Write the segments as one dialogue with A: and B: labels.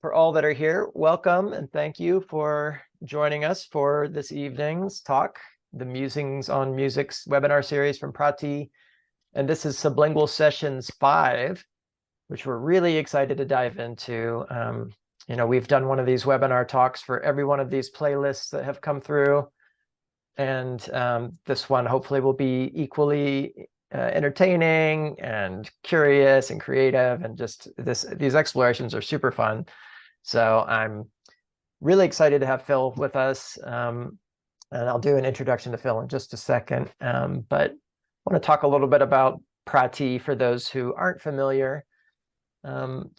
A: For all that are here, welcome and thank you for joining us for this evening's talk, the Musings on Music's webinar series from PRATI. And this is Sublingual Sessions 5, which we're really excited to dive into. We've done one of these webinar talks for every one of these playlists that have come through. And this one hopefully will be equally entertaining and curious and creative, and just these explorations are super fun. So I'm really excited to have Phil with us, and I'll do an introduction to Phil in just a second. But I want to talk a little bit about PRATI for those who aren't familiar.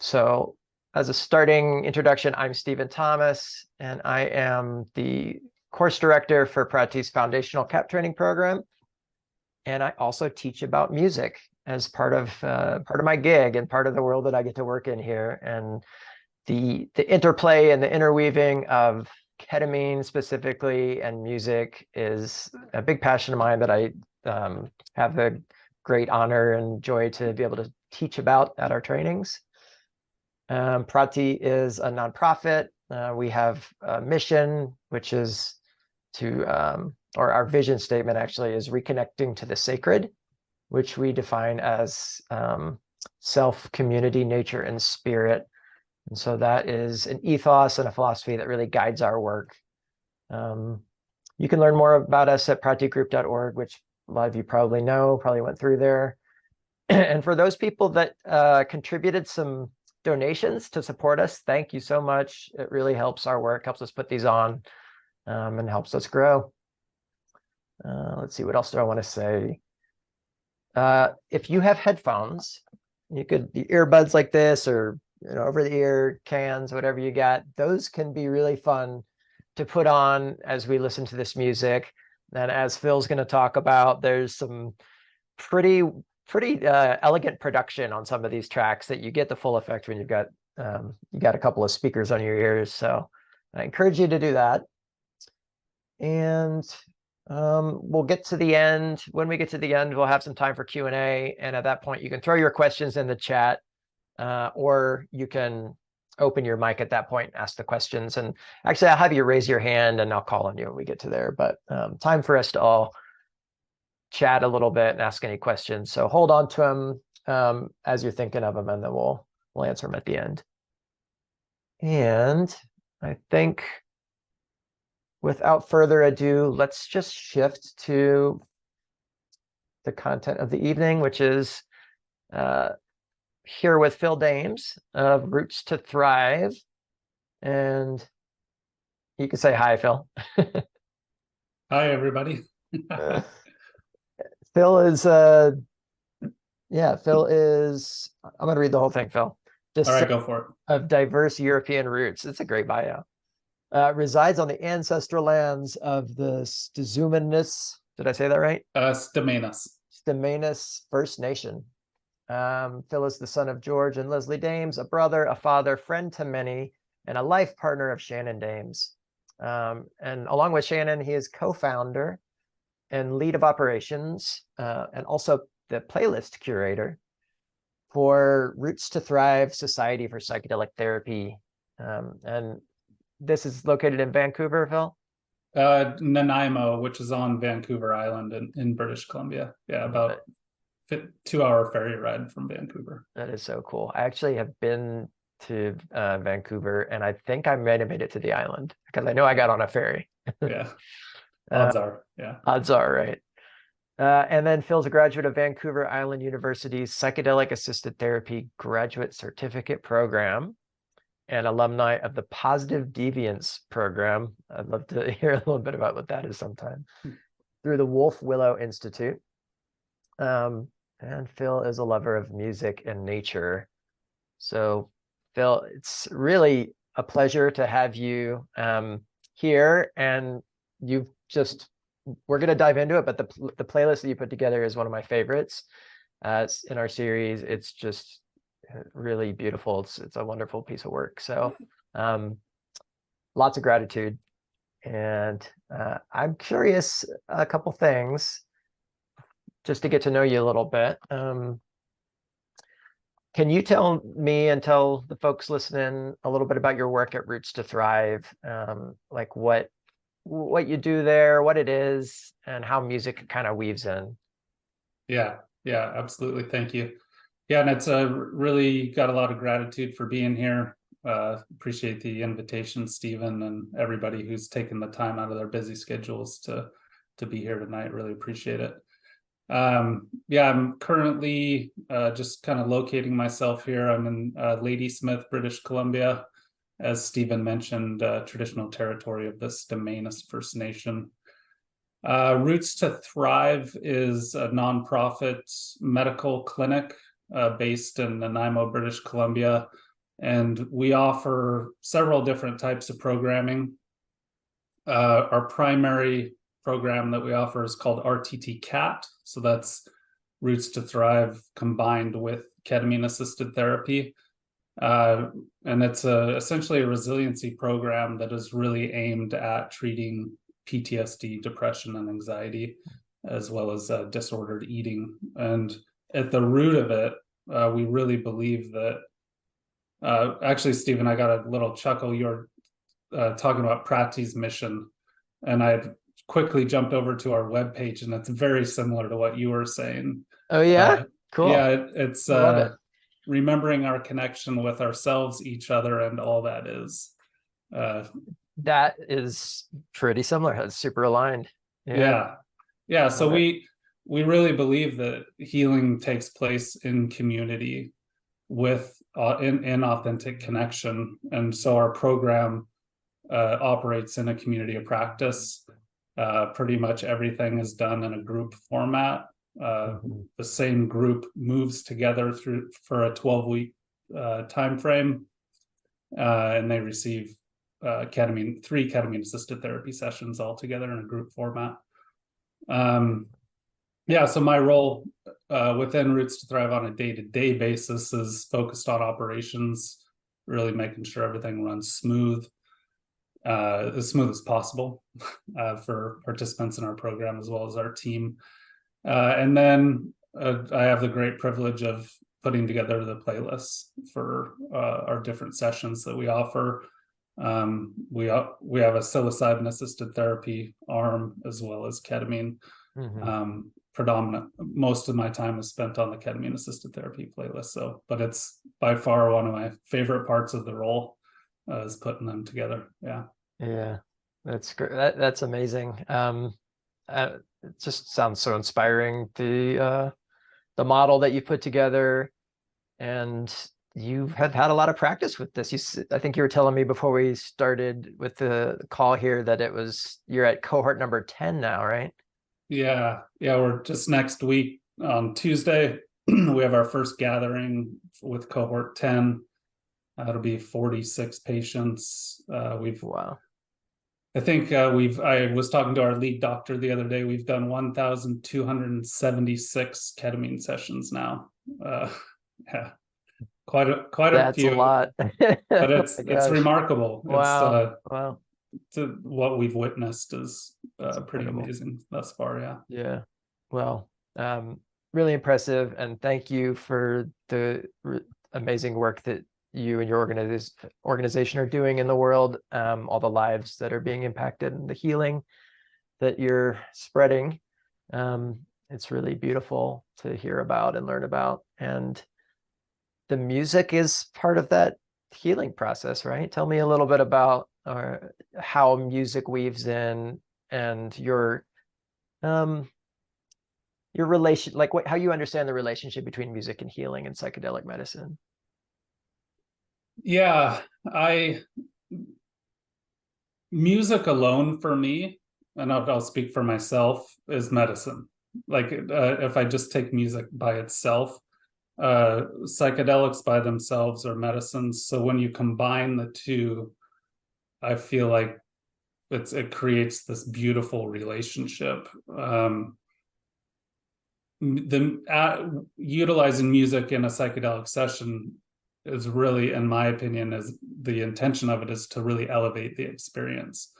A: So as a starting introduction, I'm Stephen Thomas, and I am the course director for PRATI's foundational CAP training program. And I also teach about music as part of my gig and part of the world that I get to work in here. And the interplay and the interweaving of ketamine specifically and music is a big passion of mine that I have the great honor and joy to be able to teach about at our trainings. PRATI is a nonprofit. We have a mission, which is or our vision statement actually is reconnecting to the sacred, which we define as self, community, nature, and spirit. And so that is an ethos and a philosophy that really guides our work. You can learn more about us at pratigroup.org, which a lot of you probably know, probably went through there. And for those people that contributed some donations to support us, thank you so much. It really helps our work, helps us put these on, and helps us grow. Let's see, what else do I want to say? If you have headphones, you could the earbuds like this, or over the ear cans, whatever you got, those can be really fun to put on as we listen to this music. And as Phil's going to talk about, there's some pretty elegant production on some of these tracks that you get the full effect when you got a couple of speakers on your ears. So I encourage you to do that. And we'll get to the end. When we get to the end, we'll have some time for Q&A. And at that point, you can throw your questions in the chat, or you can open your mic at that point and ask the questions. And actually, I'll have you raise your hand and I'll call on you when we get to there. But time for us to all chat a little bit and ask any questions. So hold on to them as you're thinking of them, and then we'll answer them at the end. And I think without further ado, let's just shift to the content of the evening, which is here with Phil Dames of Roots to Thrive. And you can say hi, Phil.
B: Hi, everybody.
A: Phil is, I'm going to read the whole thing, Phil.
B: All right, go for it.
A: Of diverse European roots. It's a great bio. Resides on the ancestral lands of the Stzumenis. Did I say that right? Stzumenis First Nation. Phil is the son of George and Leslie Dames, a brother, a father, friend to many, and a life partner of Shannon Dames. And along with Shannon, he is co-founder and lead of operations, and also the playlist curator for Roots to Thrive Society for Psychedelic Therapy. And this is located in Vancouver, Phil?
B: Nanaimo, which is on Vancouver Island in British Columbia. Yeah, about 2-hour ferry ride from Vancouver.
A: That is so cool. I actually have been to Vancouver, and I think I might have made it to the island because I know I got on a ferry.
B: Yeah, odds are. Yeah,
A: odds are, right. And then Phil's a graduate of Vancouver Island University's Psychedelic Assisted Therapy Graduate Certificate Program and alumni of the Positive Deviance Program. I'd love to hear a little bit about what that is sometime. Through the Wolf Willow Institute. And Phil is a lover of music and nature. So Phil, it's really a pleasure to have you here. And we're going to dive into it, but the playlist that you put together is one of my favorites in our series. It's just really beautiful. It's a wonderful piece of work. So lots of gratitude. And I'm curious a couple things just to get to know you a little bit. Can you tell me and tell the folks listening a little bit about your work at Roots to Thrive? Like what you do there, what it is, and how music kind of weaves in.
B: Yeah, yeah, absolutely. Thank you. Yeah, and it's really got a lot of gratitude for being here. Appreciate the invitation, Stephen, and everybody who's taken the time out of their busy schedules to be here tonight. Really appreciate it. Yeah, I'm currently just kind of locating myself here. I'm in Ladysmith, British Columbia, as Stephen mentioned, traditional territory of the Stamanis First Nation. Roots to Thrive is a nonprofit medical clinic based in Nanaimo, British Columbia, and we offer several different types of programming. Our primary program that we offer is called RTT CAT, so that's Roots to Thrive combined with ketamine-assisted therapy. And it's essentially a resiliency program that is really aimed at treating PTSD, depression, and anxiety, as well as disordered eating. And at the root of it, we really believe that, actually, Stephen, I got a little chuckle. You're talking about PRATI's mission, and I quickly jumped over to our webpage, and it's very similar to what you were saying.
A: Oh yeah, cool.
B: Yeah, it's
A: Love it.
B: remembering our connection with ourselves, each other, and all that is.
A: That is pretty similar. That's super aligned.
B: Yeah. So we really believe that healing takes place in community with in authentic connection, and so our program operates in a community of practice. Pretty much everything is done in a group format. The same group moves together for a 12-week time frame, and they receive three ketamine-assisted therapy sessions all together in a group format. Yeah, so my role within Roots to Thrive on a day-to-day basis is focused on operations, really making sure everything runs smooth, as smooth as possible for participants in our program as well as our team. And then I have the great privilege of putting together the playlists for our different sessions that we offer. We have a psilocybin-assisted therapy arm as well as ketamine. Most of my time is spent on the ketamine-assisted therapy playlist. So, but it's by far one of my favorite parts of the role is putting them together.
A: Yeah, that's great. That's amazing. It just sounds so inspiring. The model that you put together, and you have had a lot of practice with this. I think you were telling me before we started with the call here that you're at cohort number 10 now, right?
B: Yeah. We're just next week on Tuesday. We have our first gathering with cohort 10. It'll be 46 patients.
A: Wow.
B: I think I was talking to our lead doctor the other day. We've done 1,276 ketamine sessions now. Yeah, quite a
A: That's
B: few.
A: a lot.
B: But it's remarkable.
A: Wow. Wow.
B: What we've witnessed is pretty
A: incredible.
B: amazing thus far.
A: Yeah. Well, really impressive, and thank you for the amazing work that you and your organization are doing in the world, all the lives that are being impacted and the healing that you're spreading. It's really beautiful to hear about and learn about. And the music is part of that healing process, right? Tell me a little bit about how music weaves in and your relation, like how you understand the relationship between music and healing and psychedelic medicine.
B: Yeah, music alone for me, and I'll speak for myself, is medicine. Like if I just take music by itself, psychedelics by themselves are medicines. So when you combine the two, I feel like it creates this beautiful relationship. Utilizing music in a psychedelic session is really, in my opinion, is the intention of it is to really elevate the experience,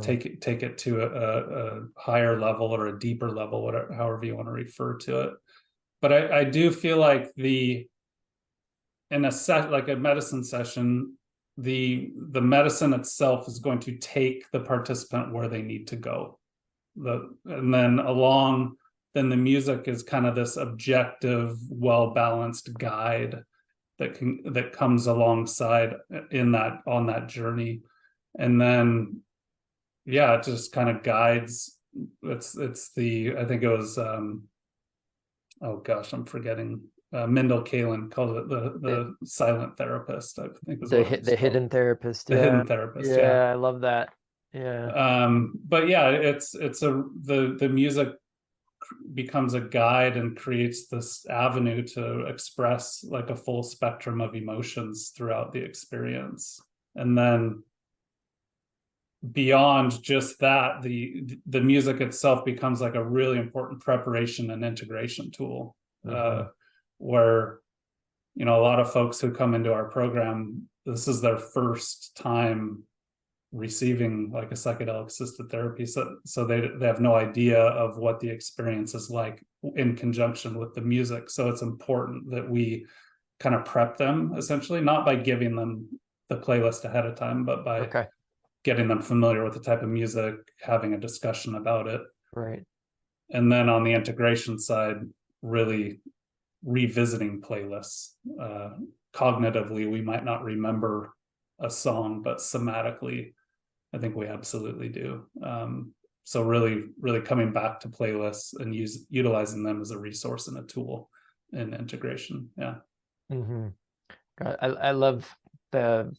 B: take it to a higher level or a deeper level, however you want to refer to it. But I do feel like the in a set, like a medicine session, the medicine itself is going to take the participant where they need to go. And then then the music is kind of this objective, well-balanced guide that comes alongside on that journey. And then it just kind of guides. It's the, I think it was oh gosh, I'm forgetting. Mindel Kaling called it the silent therapist, I think is what
A: The
B: called.
A: hidden therapist.
B: The hidden therapist, yeah.
A: I love that. Yeah.
B: But yeah, the music becomes a guide and creates this avenue to express like a full spectrum of emotions throughout the experience. And then beyond just that, the music itself becomes like a really important preparation and integration tool. Where, a lot of folks who come into our program, this is their first time receiving like a psychedelic assisted therapy, so they have no idea of what the experience is like in conjunction with the music. So it's important that we kind of prep them, essentially, not by giving them the playlist ahead of time, but by getting them familiar with the type of music, having a discussion about it.
A: Right.
B: And then on the integration side, really revisiting playlists. Cognitively, we might not remember a song, but somatically, I think we absolutely do. So really coming back to playlists and utilizing them as a resource and a tool in integration. Yeah.
A: I love the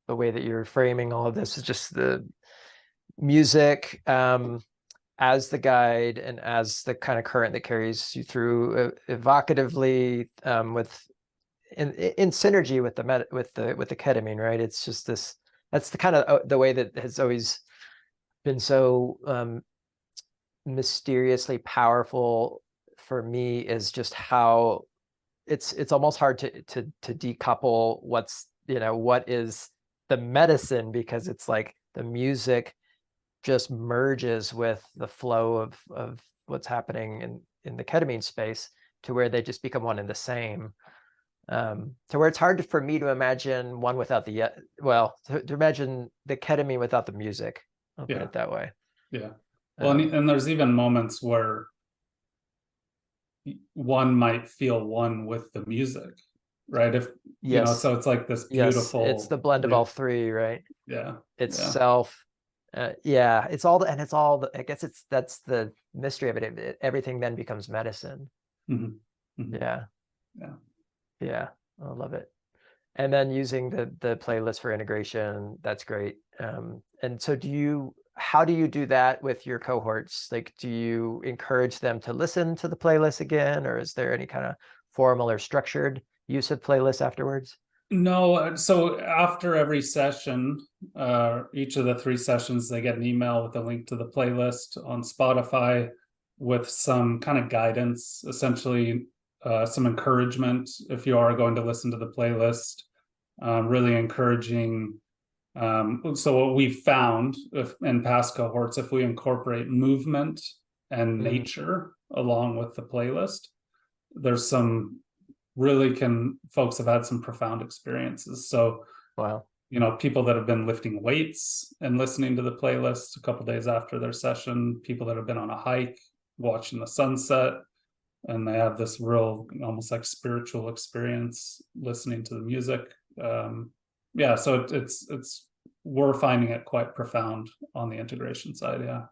A: way that you're framing all of this. Is just the music as the guide and as the kind of current that carries you through evocatively, in synergy with the ketamine, right? It's just this. That's the kind of the way that has always been so mysteriously powerful for me, is just how it's almost hard to decouple what is the medicine, because it's like the music just merges with the flow of what's happening in the ketamine space, to where they just become one and the same. To where it's hard for me to imagine one without to imagine the ketamine without the music. I'll put it that way.
B: Yeah. Well, and there's even moments where one might feel one with the music, right? If so it's like this beautiful.
A: It's the blend of all three, right?
B: Yeah.
A: It's self. It's all I guess that's the mystery of it. Everything then becomes medicine. Yeah. I love it. And then using the playlist for integration, that's great. And so how do you do that with your cohorts? Like, do you encourage them to listen to the playlist again, or is there any kind of formal or structured use of playlists afterwards?
B: No. So after every session, each of the 3 sessions, they get an email with a link to the playlist on Spotify with some kind of guidance, essentially some encouragement if you are going to listen to the playlist. Really encouraging. So what we found in past cohorts, if we incorporate movement and nature along with the playlist, there's some folks have had some profound experiences. So,
A: wow,
B: people that have been lifting weights and listening to the playlist a couple days after their session, people that have been on a hike, watching the sunset, and they have this real, almost like spiritual experience listening to the music. So it's we're finding it quite profound on the integration side. Yeah.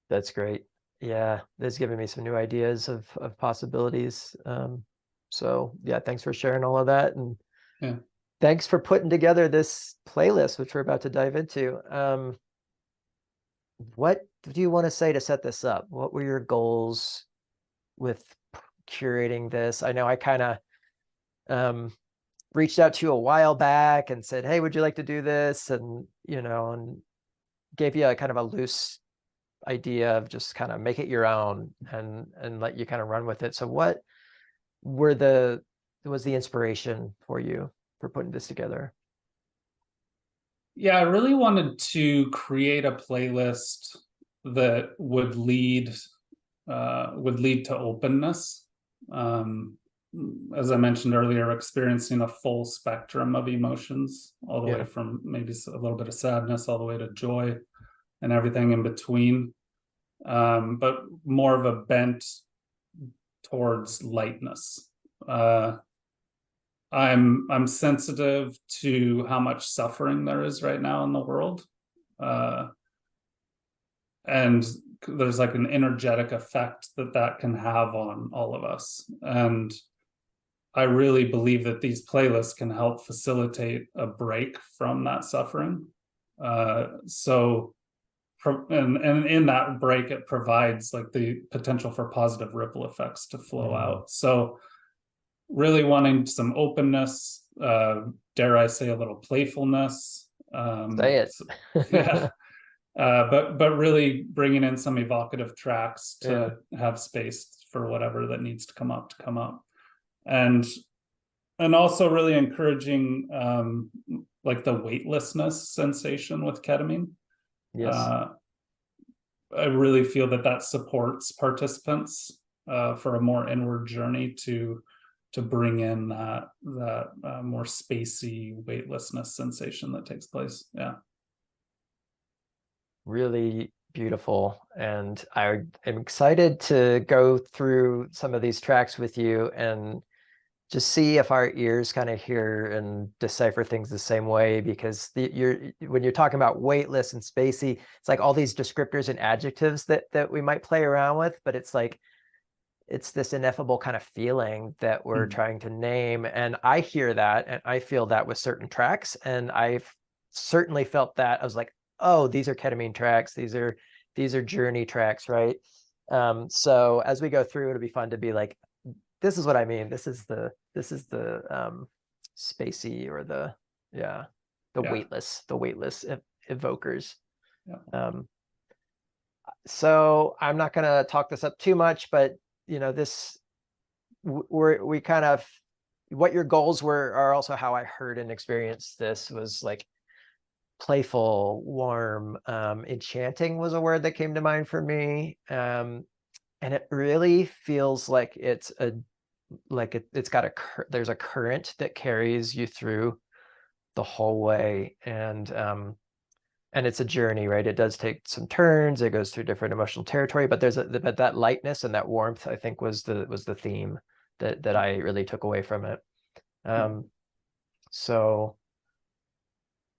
A: That's great. Yeah, that's given me some new ideas of possibilities. So yeah, thanks for sharing all of that, and thanks for putting together this playlist, which we're about to dive into. What do you want to say to set this up? What were your goals with curating this? I know I kind of reached out to you a while back and said, hey, would you like to do this? And, and gave you a kind of a loose idea of just kind of make it your own and let you kind of run with it. So what was the inspiration for you for putting this together?
B: Yeah, I really wanted to create a playlist that would lead to openness. as I mentioned earlier, experiencing a full spectrum of emotions, all the
A: Yeah.
B: way from maybe a little bit of sadness all the way to joy and everything in between. But more of a bent towards lightness. I'm sensitive to how much suffering there is right now in the world. And there's like an energetic effect that can have on all of us. And I really believe that these playlists can help facilitate a break from that suffering. So and in that break, it provides like the potential for positive ripple effects to flow out. So really wanting some openness, dare I say a little playfulness.
A: Say it.
B: Yeah. But really bringing in some evocative tracks to have space for whatever that needs to come up. And also really encouraging like the weightlessness sensation with ketamine.
A: Yes.
B: I really feel that supports participants for a more inward journey to bring in that more spacey weightlessness sensation that takes place. Yeah.
A: Really beautiful. And I am excited to go through some of these tracks with you and just see if our ears kind of hear and decipher things the same way, because when you're talking about weightless and spacey, it's like all these descriptors and adjectives that we might play around with, but it's like it's this ineffable kind of feeling that we're trying to name. And I hear that and I feel that with certain tracks, and I've certainly felt that. I was like, oh, these are ketamine tracks, these are journey tracks, right? So as we go through, it'll be fun to be like, this is what I mean. This is the spacey, or the weightless evokers.
B: Yeah.
A: So I'm not going to talk this up too much, but this we kind of, what your goals were are also how I heard and experienced this, was like playful, warm, enchanting was a word that came to mind for me. And it really feels like it's got there's a current that carries you through the whole way. And it's a journey, right? It does take some turns, it goes through different emotional territory, but but that lightness and that warmth, I think, was the theme that I really took away from it. So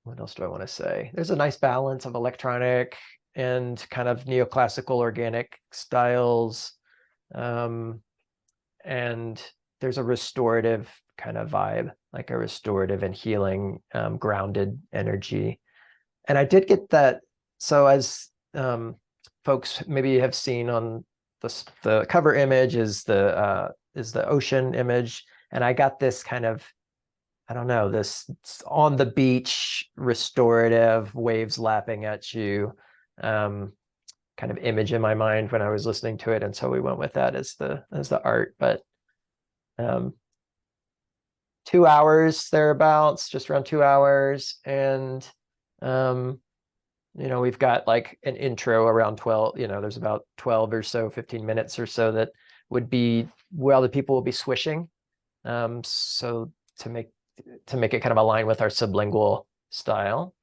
A: what else do I want to say? There's a nice balance of electronic and kind of neoclassical organic styles. And there's a restorative kind of vibe, like a restorative and healing, grounded energy. And I did get that. So as folks maybe have seen on the cover image is the ocean image, and I got this kind of, I don't know, this on the beach, restorative, waves lapping at you, kind of image in my mind when I was listening to it, and so we went with that as the art. But 2 hours thereabouts, just around 2 hours, and we've got like an intro around 12. There's about 12 or so, 15 minutes or so that would be where the people will be swishing, so to make it kind of align with our sublingual style.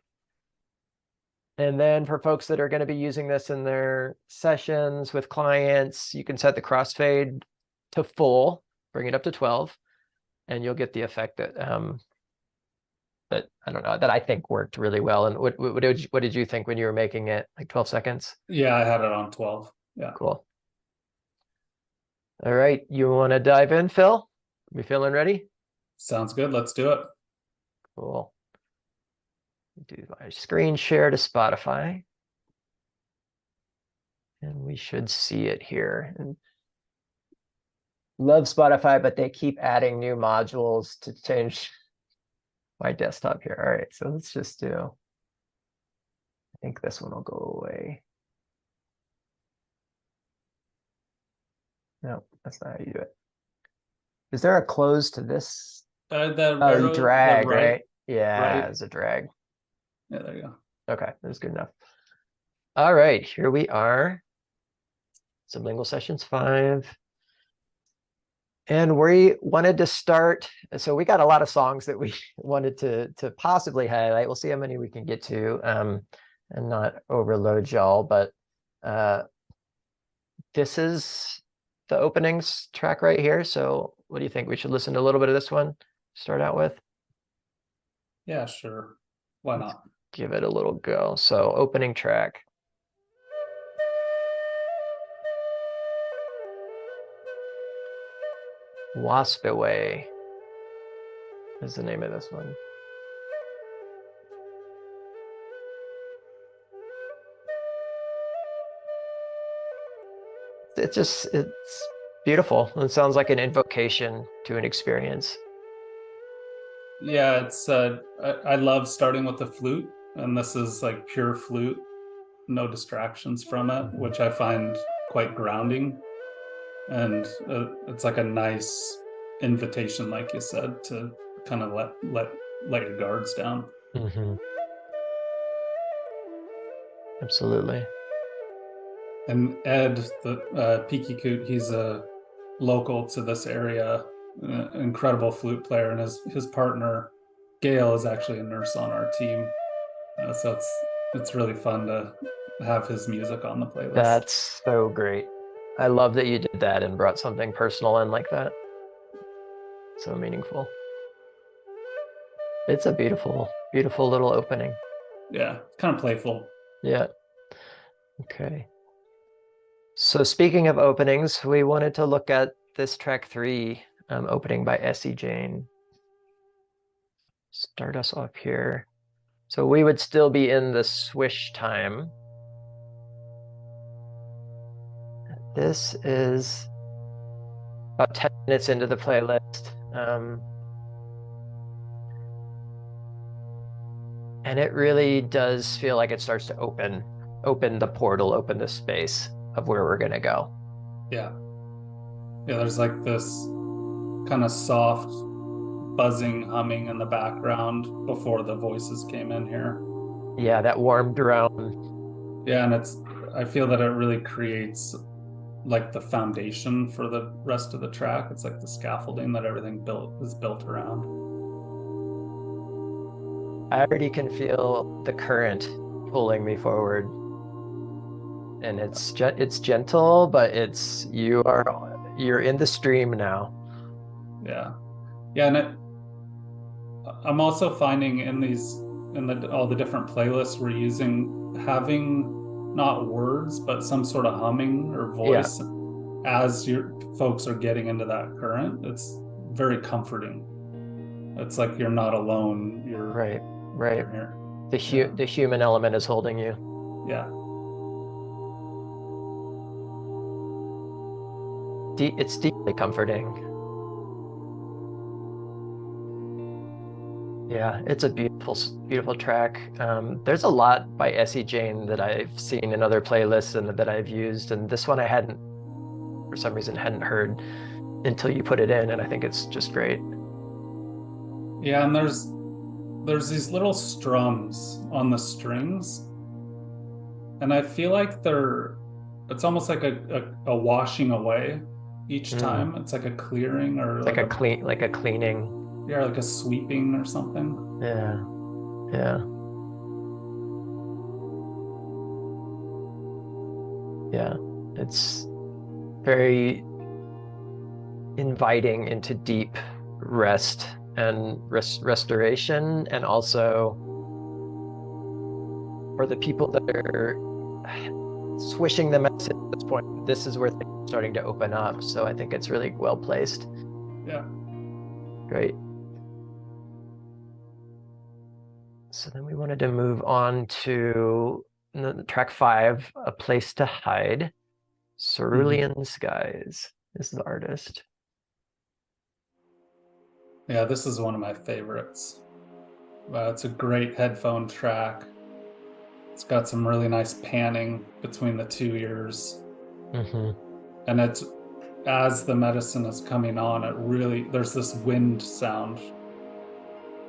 A: And then for folks that are going to be using this in their sessions with clients, you can set the crossfade to full, bring it up to 12, and you'll get the effect that I don't know, that I think worked really well. And what did you think when you were making it? Like 12 seconds?
B: Yeah, I had it on 12. Yeah.
A: Cool. All right, you want to dive in, Phil? You feeling ready?
B: Sounds good. Let's do it.
A: Cool. Do my screen share to Spotify. And we should see it here. And love Spotify, but they keep adding new modules to change my desktop here. All right, so let's just do, I think this one will go away. No, that's not how you do it. Is there a close to this? You drag, right? Yeah,
B: right.
A: it's a drag.
B: Yeah, there you go.
A: Okay, that's good enough. All right, here we are. Sublingual sessions 5. And we wanted to start, so we got a lot of songs that we wanted to possibly highlight. We'll see how many we can get to, and not overload y'all, but this is the openings track right here. So what do you think? We should listen to a little bit of this one, start out with?
B: Yeah, sure. Why
A: Let's
B: not?
A: give it a little go. So opening track. Wasp Away is the name of this one. It's beautiful. It sounds like an invocation to an experience.
B: Yeah, it's I love starting with the flute, and this is like pure flute, no distractions from it, which I find quite grounding. And it's like a nice invitation, like you said, to kind of let your guards down.
A: Mm-hmm. Absolutely.
B: And Ed, the Peaky Coot, he's a local to this area, incredible flute player, and his partner Gail is actually a nurse on our team. So it's really fun to have his music on the playlist.
A: That's so great. I love that you did that and brought something personal in like that. So meaningful. It's a beautiful, beautiful little opening.
B: Yeah, kind of playful.
A: Yeah. Okay. So speaking of openings, we wanted to look at this track 3, opening by Essie Jane. Start us off here. So we would still be in the swish time. This is about 10 minutes into the playlist. And it really does feel like it starts to open the portal, open the space of where we're gonna go.
B: Yeah. Yeah, there's like this kind of soft buzzing humming in the background before the voices came in here.
A: Yeah, that warm drone.
B: Yeah, and I feel that it really creates like the foundation for the rest of the track. It's like the scaffolding that everything is built around.
A: I already can feel the current pulling me forward. And it's gentle, but you're in the stream now.
B: Yeah. Yeah, and I'm also finding all the different playlists we're using, having not words but some sort of humming or voice as your folks are getting into that current. It's very comforting. It's like you're not alone. You're
A: right.
B: You're here.
A: The human element is holding you.
B: Yeah.
A: It's deeply comforting. Yeah, it's a beautiful track. There's a lot by Essie Jane that I've seen in other playlists and that I've used, and this one I hadn't, for some reason, hadn't heard until you put it in, and I think it's just great.
B: Yeah, and there's these little strums on the strings, and I feel like it's almost like a washing away each time. It's like a clearing or
A: like a cleaning.
B: Yeah, like a sweeping or something.
A: Yeah. Yeah. Yeah. It's very inviting into deep rest and restoration, and also for the people that are swishing the message at this point, this is where things are starting to open up. So I think it's really well placed.
B: Yeah.
A: Great. So then we wanted to move on to track 5, A Place to Hide. Cerulean Skies is the artist.
B: Yeah, this is one of my favorites. It's a great headphone track. It's got some really nice panning between the two ears. And it's, as the medicine is coming on, there's this wind sound,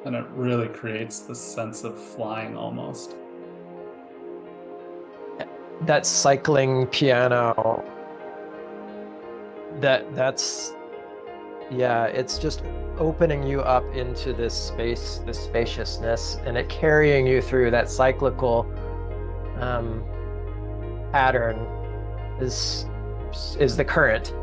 B: and it really creates this sense of flying almost.
A: That cycling piano, that's Yeah, it's just opening you up into this space, this spaciousness, and it carrying you through that cyclical um, pattern is the current.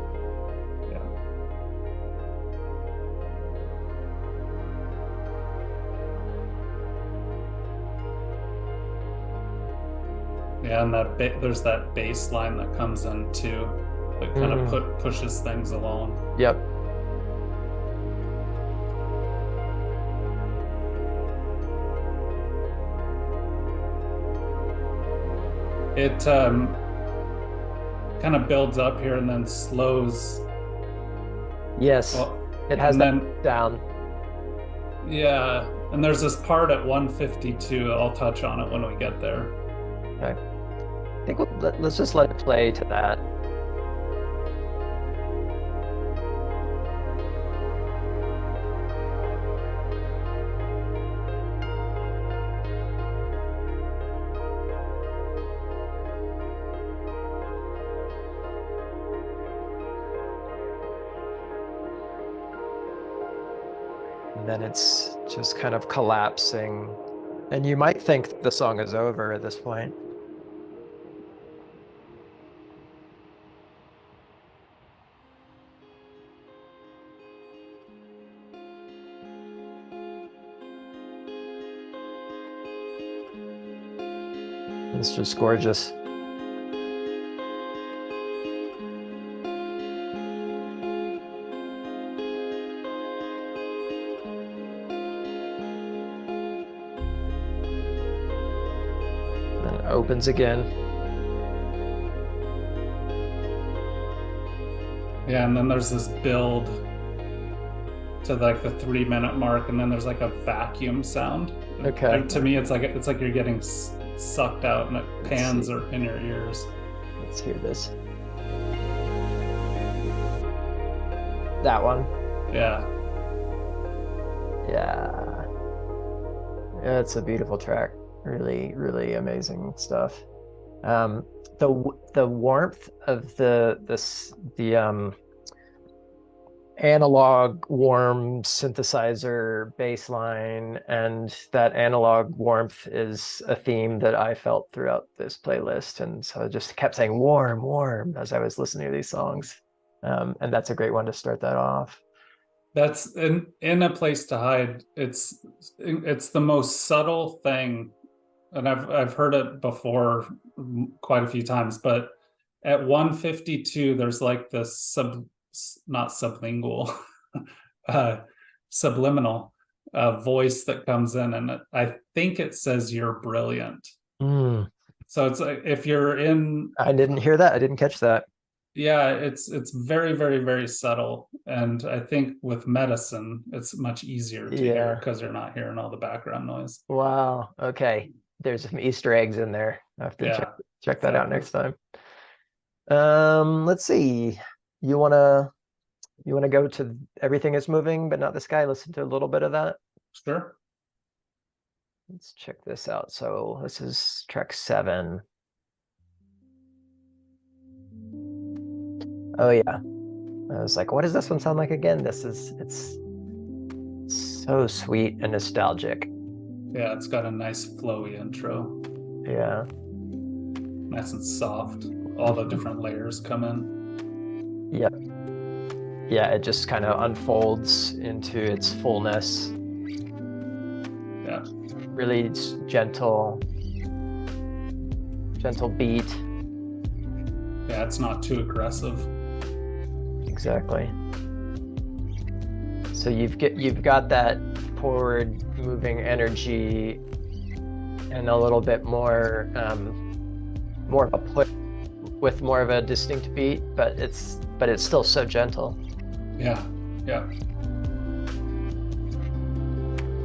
B: Yeah, and there's that bass line that comes in too, that kind of pushes things along.
A: Yep.
B: It kind of builds up here and then slows.
A: Yes,
B: well,
A: it has that
B: then
A: down.
B: Yeah, and there's this part at 152. I'll touch on it when we get there.
A: Okay. I think let's just let it play to that. And then it's just kind of collapsing. And you might think the song is over at this point. It's just gorgeous. And it opens again.
B: Yeah, and then there's this build to like the 3-minute mark, and then there's like a vacuum sound.
A: Okay.
B: And to me, it's like you're getting sucked out, and it pans in your ears.
A: Let's hear this. That one.
B: Yeah.
A: Yeah. Yeah, it's a beautiful track. Really, really amazing stuff. The warmth of the analog warm synthesizer bass line, and that analog warmth is a theme that I felt throughout this playlist. And so I just kept saying warm, warm as I was listening to these songs. And that's a great one to start that off.
B: That's in A Place to Hide. It's the most subtle thing, and I've heard it before quite a few times, but at 152 there's like this not sublingual subliminal voice that comes in, and I think it says you're brilliant. So it's like, if you're in,
A: I didn't hear that. I didn't catch that.
B: Yeah, it's very, very, very subtle, and I think with medicine it's much easier to hear because you're not hearing all the background noise.
A: Wow. Okay, there's some Easter eggs in there. I have to check that out next time. Let's see. You wanna go to Everything Is Moving but Not the Sky? Listen to a little bit of that.
B: Sure.
A: Let's check this out. So this is track 7. Oh yeah. I was like, what does this one sound like again? It's so sweet and nostalgic.
B: Yeah, it's got a nice flowy intro.
A: Yeah.
B: Nice and soft. All the different layers come in.
A: Yep. Yeah, it just kind of unfolds into its fullness.
B: Yeah.
A: Really gentle beat.
B: Yeah, it's not too aggressive.
A: Exactly. So you've got that forward moving energy and a little bit more of a push with more of a distinct beat, but it's still so gentle.
B: Yeah.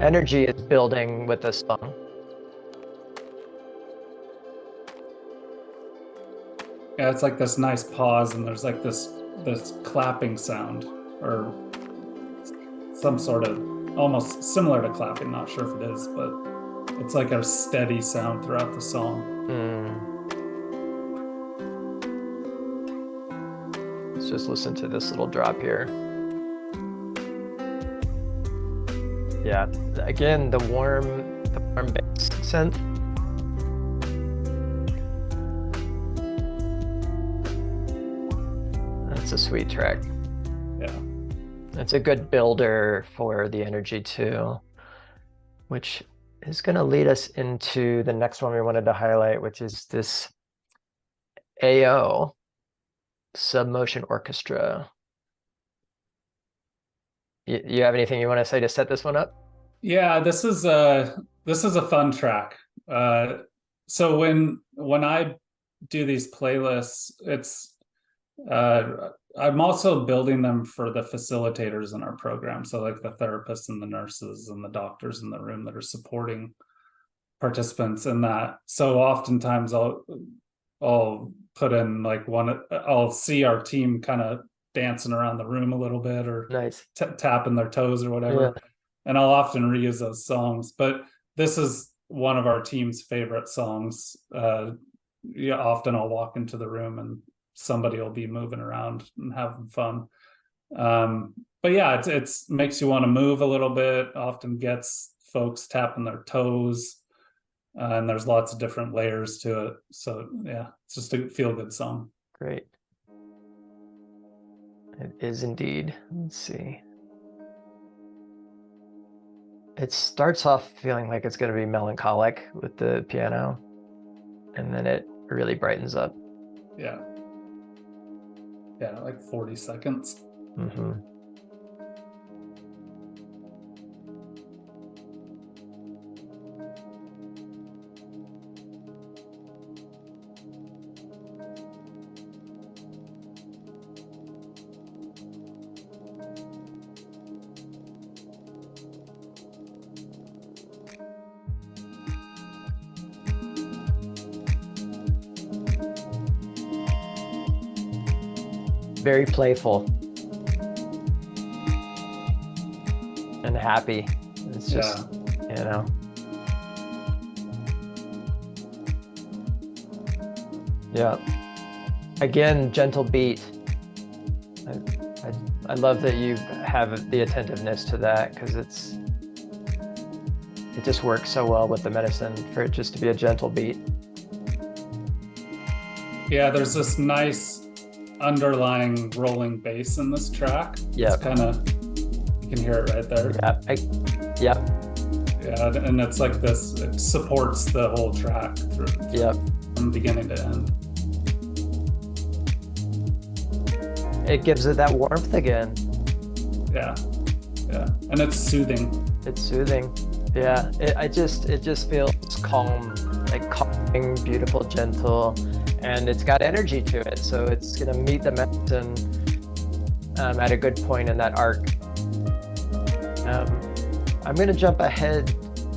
A: Energy is building with this song.
B: Yeah, it's like this nice pause, and there's like this clapping sound, or some sort of almost similar to clapping. Not sure if it is, but it's like a steady sound throughout the song.
A: Let's just listen to this little drop here. Yeah. Again, the warm bass synth. That's a sweet track.
B: Yeah.
A: It's a good builder for the energy too, which is going to lead us into the next one we wanted to highlight, which is this AO, Submotion Orchestra. You have anything you want to say to set this one up?
B: Yeah, this is a fun track. So when I do these playlists, it's I'm also building them for the facilitators in our program. So like the therapists and the nurses and the doctors in the room that are supporting participants in that. So oftentimes I'll put in like I'll see our team kind of dancing around the room a little bit or
A: Nice.
B: tapping their toes or whatever. Yeah. And I'll often reuse those songs, but this is one of our team's favorite songs. Yeah, often I'll walk into the room and somebody will be moving around and having fun. But yeah, it's makes you want to move a little bit, often gets folks tapping their toes. And there's lots of different layers to it. So yeah, it's just a feel-good song.
A: Great. It is indeed. Let's see. It starts off feeling like it's going to be melancholic with the piano, and then it really brightens up.
B: Yeah. Yeah, like 40 seconds.
A: Mm-hmm. Very playful and happy. It's just, you know. Yeah. Again, gentle beat. I love that you have the attentiveness to that, because it just works so well with the medicine for it just to be a gentle beat.
B: Yeah, there's this nice underlying rolling bass in this track.
A: Yeah,
B: it's kind of, you can hear it right there.
A: Yeah,
B: yeah, and it's like this, it supports the whole track through, from beginning to end.
A: It gives it that warmth again.
B: Yeah, and it's soothing.
A: It's soothing. Yeah, it just feels calm, like calming, beautiful, gentle. And it's got energy to it, so it's going to meet the medicine at a good point in that arc. I'm going to jump ahead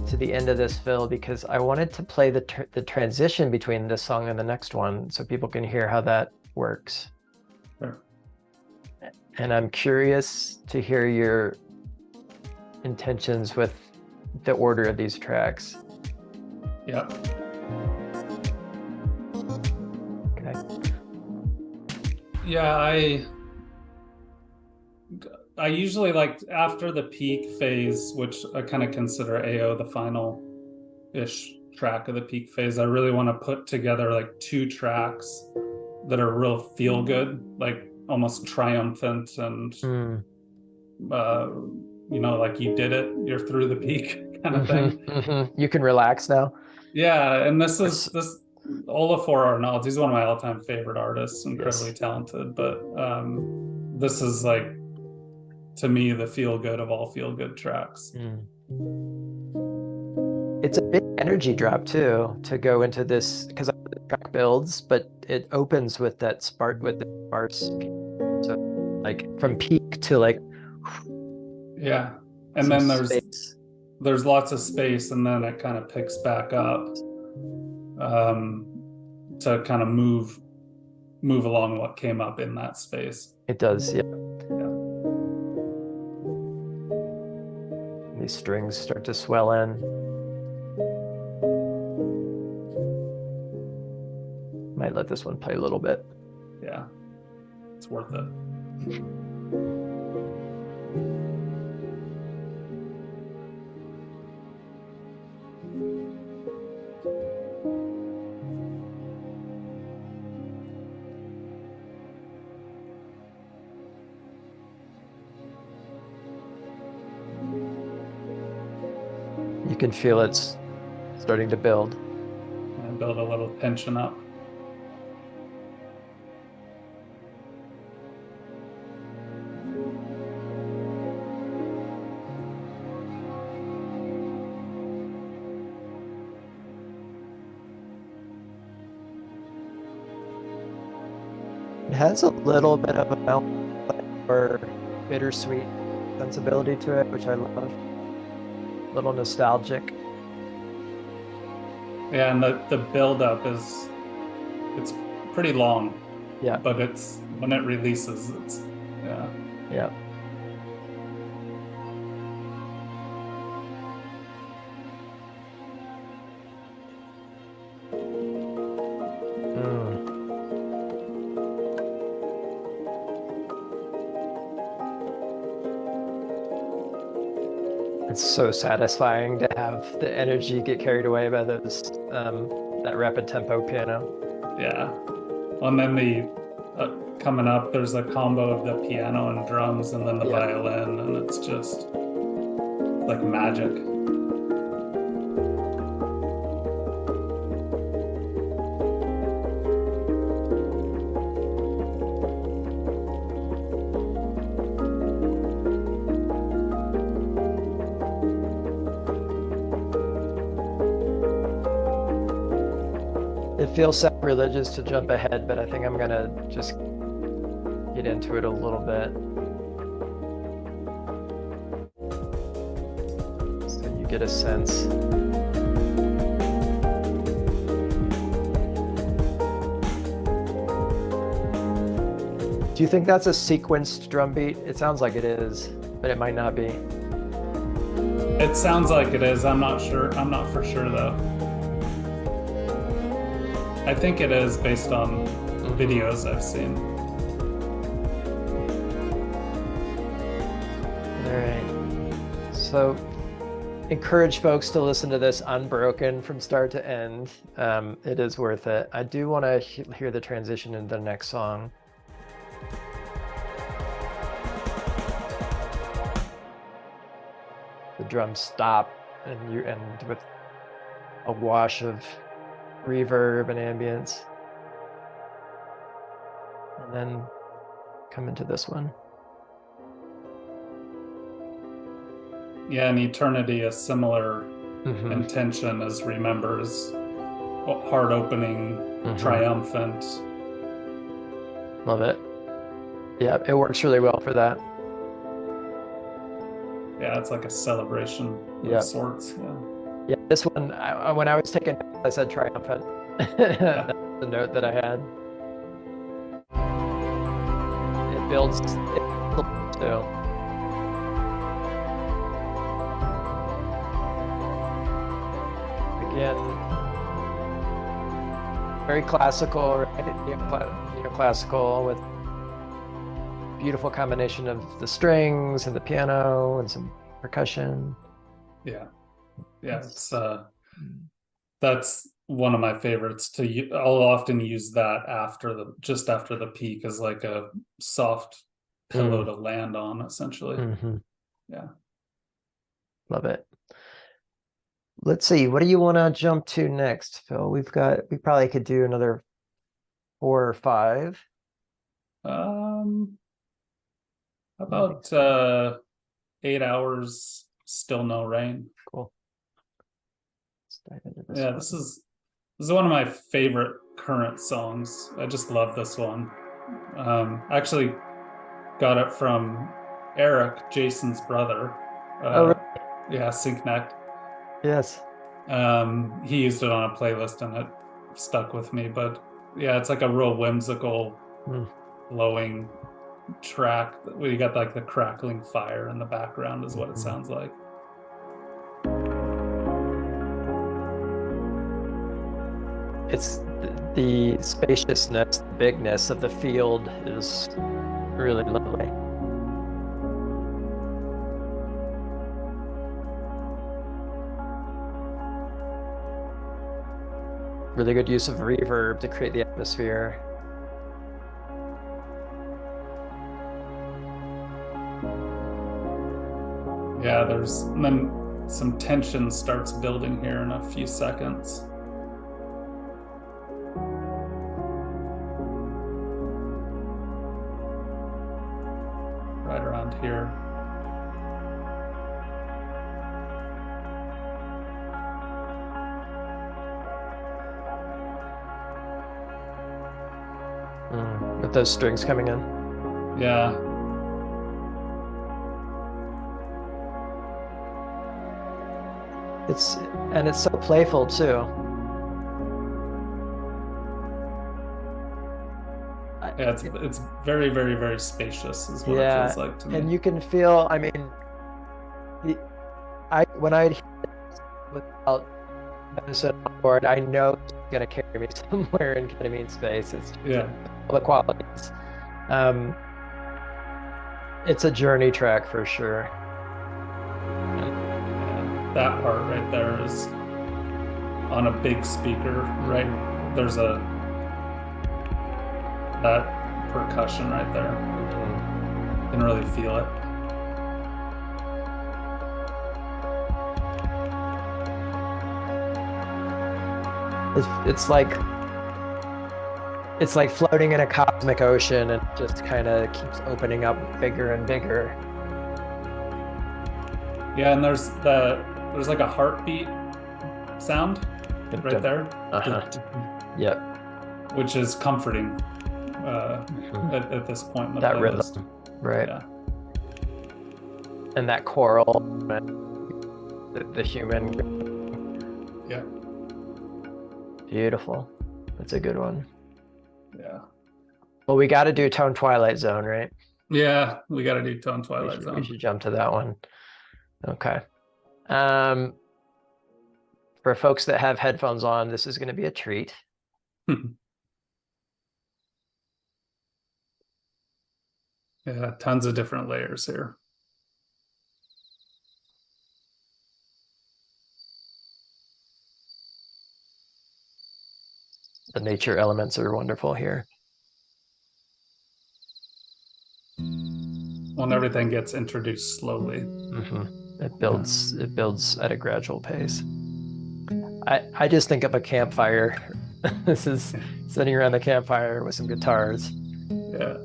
A: to the end of this fill because I wanted to play the transition between this song and the next one so people can hear how that works.
B: Sure.
A: And I'm curious to hear your intentions with the order of these tracks.
B: Yeah. Yeah, I usually like after the peak phase, which I kind of consider AO the final-ish track of the peak phase, I really want to put together like two tracks that are real feel good, like almost triumphant and you know, like you did it, you're through the peak kind of thing.
A: You can relax now.
B: Yeah, and this Olafur Arnalds, he's one of my all-time favorite artists, incredibly talented, but this is like, to me, the feel-good of all feel-good tracks.
A: It's a big energy drop too, to go into this, because the track builds, but it opens with that sparse, so like from peak to like,
B: yeah, and then there's lots of space, and then it kind of picks back up to kind of move along what came up in that space.
A: It does, yeah. These strings start to swell in. Might let this one play a little bit.
B: Yeah, it's worth it.
A: You can feel it's starting to build.
B: And build a little tension up.
A: It has a little bit of a melancholy or bittersweet sensibility to it, which I love. A little nostalgic.
B: Yeah, and the build up is, it's pretty long.
A: Yeah.
B: But it's, when it releases, it's, yeah.
A: Yeah. It's so satisfying to have the energy get carried away by those that rapid tempo piano.
B: Yeah. And then the coming up, there's a combo of the piano and drums and then the violin, and it's just like magic.
A: It feels sacrilegious to jump ahead, but I think I'm gonna just get into it a little bit. So you get a sense. Do you think that's a sequenced drum beat? It sounds like it is, but it might not be.
B: It sounds like it is. I'm not sure. I'm not for sure though. I think it is based on videos I've seen.
A: All right. So encourage folks to listen to this unbroken from start to end. It is worth it. I do want to hear the transition into the next song. The drums stop and you end with a wash of reverb and ambience, and then come into this one.
B: Yeah, and Eternity, a similar intention as Remembers, heart opening, triumphant.
A: Love it. Yeah, it works really well for that.
B: Yeah, it's like a celebration of sorts.
A: Yeah, this one, when I was taking notes, I said triumphant. That's the note that I had. It builds still. Again, very classical, right? Neoclassical with beautiful combination of the strings and the piano and some percussion.
B: Yeah. Yeah, it's that's one of my favorites. I'll often use that just after the peak as like a soft pillow to land on, essentially. Yeah,
A: love it. Let's see, what do you want to jump to next, Phil? We probably could do another 4 or 5.
B: How about 8 hours, Still No Rain?
A: Cool. Let's dive into this.
B: Yeah,
A: one.
B: this is one of my favorite current songs. I just love this one. Actually got it from Eric, Jason's brother.
A: Really?
B: Yeah, Syncneck.
A: Yes.
B: He used it on a playlist and it stuck with me. But yeah, it's like a real whimsical, flowing track. We got like the crackling fire in the background is what it sounds like.
A: It's the spaciousness, the bigness of the field is really lovely. Really good use of reverb to create the atmosphere.
B: Yeah, and then some tension starts building here in a few seconds. Right around here.
A: With those strings coming in.
B: Yeah.
A: It's so playful too.
B: Yeah, it's very, very, very spacious is what it feels like to me.
A: And you can feel, I mean, when I hear it without medicine on board, I know it's gonna carry me somewhere in ketamine space. It's all the qualities. It's a journey track for sure.
B: And that part right there is on a big speaker, right? There's that percussion right there. You can really feel it.
A: It's like floating in a cosmic ocean and just kind of keeps opening up bigger and bigger.
B: Yeah, and there's like a heartbeat sound right there.
A: Yep.
B: Which is comforting at this point in the
A: that
B: playlist.
A: Rhythm, right?
B: Yeah.
A: And that choral, the human.
B: Yeah.
A: Beautiful. That's a good one.
B: Yeah.
A: Well, we got to do Tone Twilight Zone, right?
B: Yeah, we got to do Tone Twilight Zone.
A: We should jump to that one. Okay. For folks that have headphones on, this is going to be a treat.
B: Yeah, tons of different layers here.
A: The nature elements are wonderful here.
B: When everything gets introduced slowly.
A: It builds at a gradual pace. I just think of a campfire. This is sitting around the campfire with some guitars.
B: Yeah.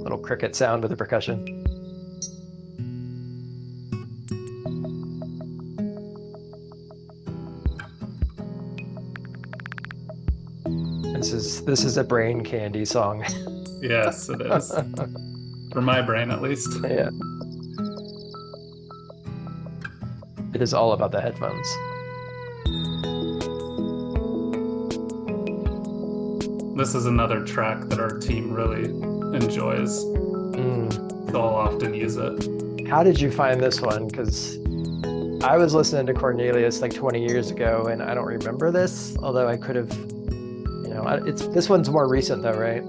A: Little cricket sound with the percussion. This is a brain candy song.
B: Yes, it is. For my brain, at least.
A: Yeah. It is all about the headphones.
B: This is another track that our team really enjoys. They'll often use it.
A: How did you find this one? Because I was listening to Cornelius like 20 years ago, and I don't remember this, although I could have, this one's more recent though, right?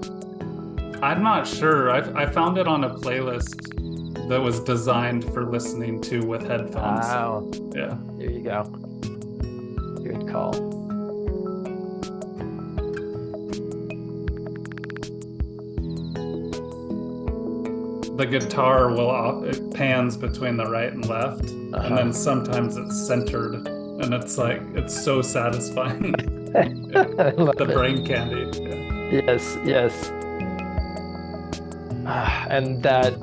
B: I'm not sure. I found it on a playlist that was designed for listening to with headphones.
A: Wow.
B: Yeah.
A: There you go. Good call.
B: The guitar it pans between the right and left, and then sometimes it's centered, and it's so satisfying. The brain candy. Yeah.
A: Yes. And that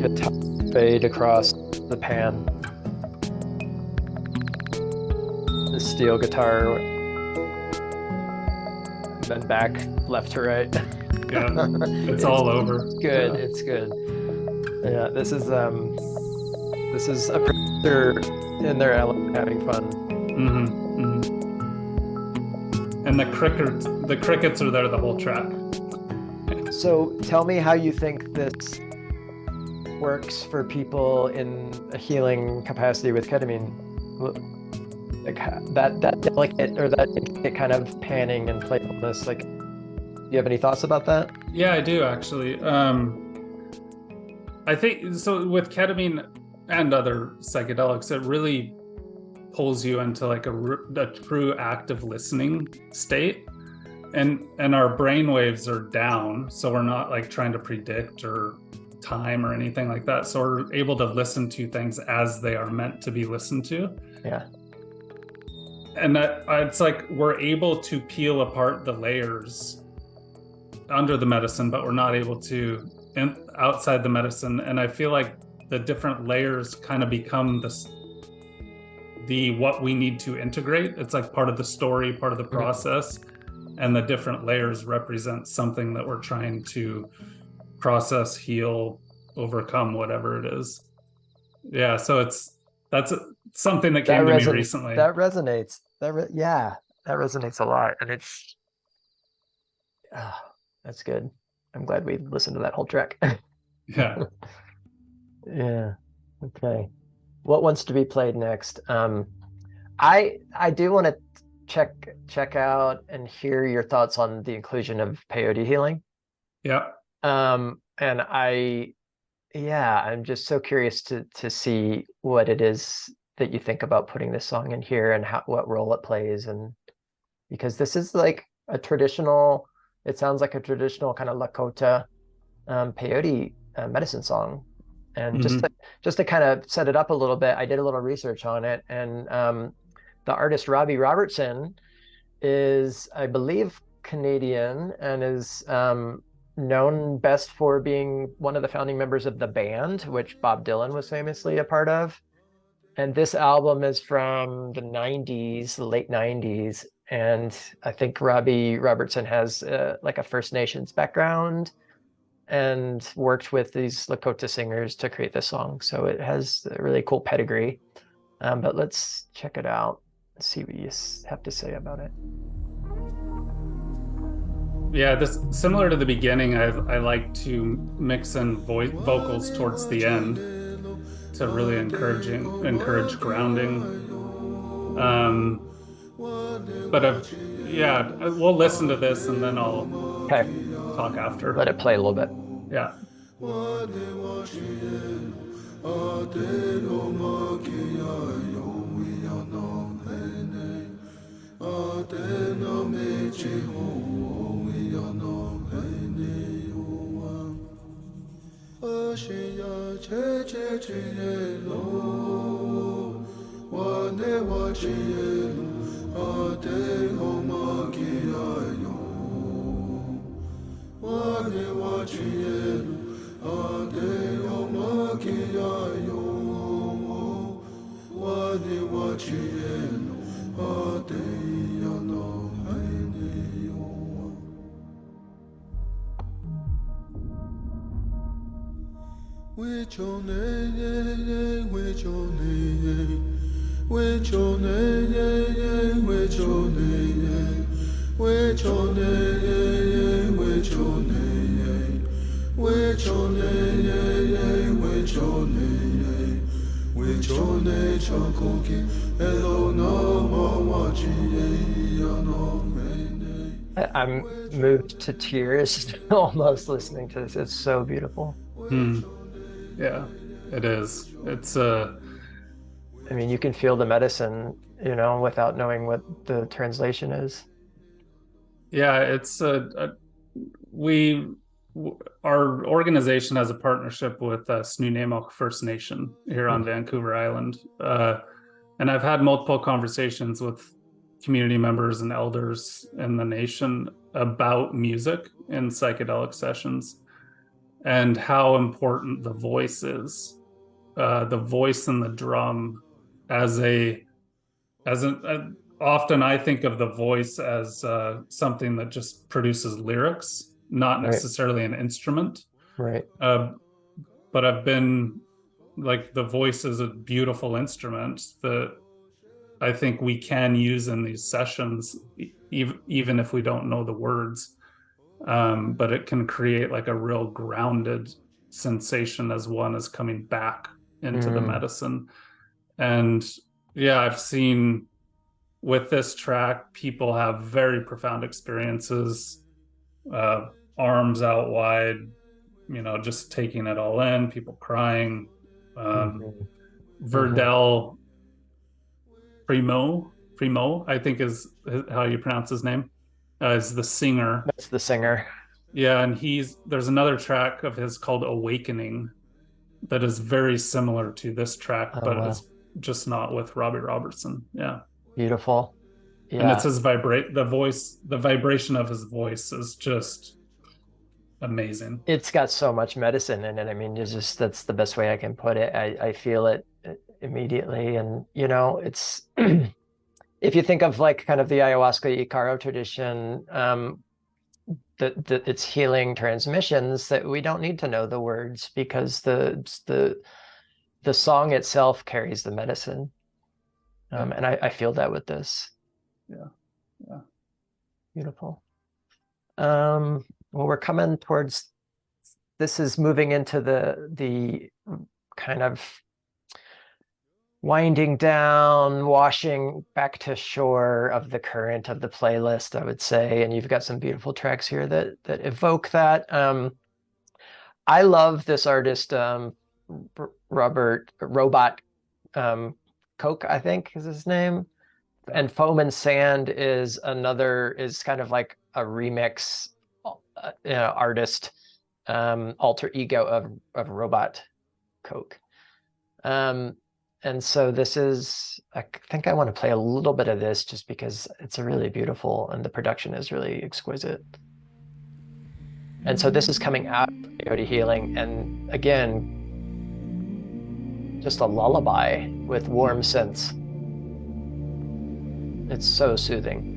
A: guitar fade across the pan. The steel guitar, then back left to right.
B: Yeah, it's all over.
A: Good.
B: Yeah.
A: It's good. Yeah, this is a producer in their element having fun.
B: And the crickets are there the whole track.
A: So tell me how you think this works for people in a healing capacity with ketamine. Like that delicate or that intricate kind of panning and playfulness. Like, do you have any thoughts about that?
B: Yeah, I do actually. I think so with ketamine and other psychedelics, it really pulls you into like a true active listening state. And our brain waves are down, so we're not like trying to predict or time or anything like that. So we're able to listen to things as they are meant to be listened to.
A: Yeah.
B: And that it's like we're able to peel apart the layers under the medicine, but we're not able to outside the medicine. And I feel like the different layers kind of become the what we need to integrate. It's like part of the story, part of the process. And the different layers represent something that we're trying to process, heal, overcome, whatever it is. Yeah, so that's something that came to me recently.
A: That resonates. Yeah, that resonates a lot, and it's that's good. I'm glad we listened to that whole track.
B: Yeah.
A: Yeah. Okay. What wants to be played next? I do want to check out and hear your thoughts on the inclusion of peyote healing.
B: Yeah.
A: And I'm just so curious to see what it is that you think about putting this song in here and what role it plays. And because this is like it sounds like a traditional kind of Lakota peyote medicine song. And just to kind of set it up a little bit, I did a little research on it, and the artist Robbie Robertson is, I believe, Canadian, and is known best for being one of the founding members of the band, which Bob Dylan was famously a part of. And this album is from the 90s, the late 90s. And I think Robbie Robertson has like a First Nations background and worked with these Lakota singers to create this song. So it has a really cool pedigree. But let's check it out and see what you have to say about it.
B: Yeah, this similar to the beginning. I like to mix in vocals towards the end to really encourage grounding. But we'll listen to this and then I'll talk after.
A: Let it play a little bit.
B: Yeah.
A: I'm moved to tears almost listening to this. It's so beautiful.
B: Yeah, it is. It's
A: I mean, you can feel the medicine, without knowing what the translation is.
B: Yeah, it's our organization has a partnership with Snuneymuxw First Nation here on Vancouver Island. And I've had multiple conversations with community members and elders in the nation about music in psychedelic sessions and how important the voice is. The voice and the drum often I think of the voice as something that just produces lyrics, not necessarily an instrument.
A: Right.
B: But I've been like, the voice is a beautiful instrument that I think we can use in these sessions, even if we don't know the words. But it can create like a real grounded sensation as one is coming back into the medicine. And yeah, I've seen with this track, people have very profound experiences, arms out wide, just taking it all in, people crying. Verdell Primo, I think is how you pronounce his name, is the singer.
A: That's the singer.
B: Yeah, and there's another track of his called Awakening that is very similar to this track,
A: Oh,
B: but
A: wow.
B: it's just not with Robbie Robertson. Yeah.
A: Beautiful.
B: And it's
A: Yeah.
B: his the vibration of his voice is just amazing.
A: It's got so much medicine in it. I mean, that's the best way I can put it. I feel it immediately. And, it's, if you think of like kind of the ayahuasca Icaro tradition, it's healing transmissions that we don't need to know the words because the song itself carries the medicine. And I feel that with this.
B: Yeah. Yeah.
A: Beautiful. Well, we're coming towards, this is moving into the kind of winding down, washing back to shore of the current of the playlist, I would say. And you've got some beautiful tracks here that evoke that. I love this artist, Robot Coke, I think is his name. And Foam and Sand is kind of like a remix artist, alter ego of Robot Coke. And so I think I want to play a little bit of this just because it's a really beautiful and the production is really exquisite. And so this is coming out of Peyote Healing. And again, just a lullaby with warm scents. It's so soothing.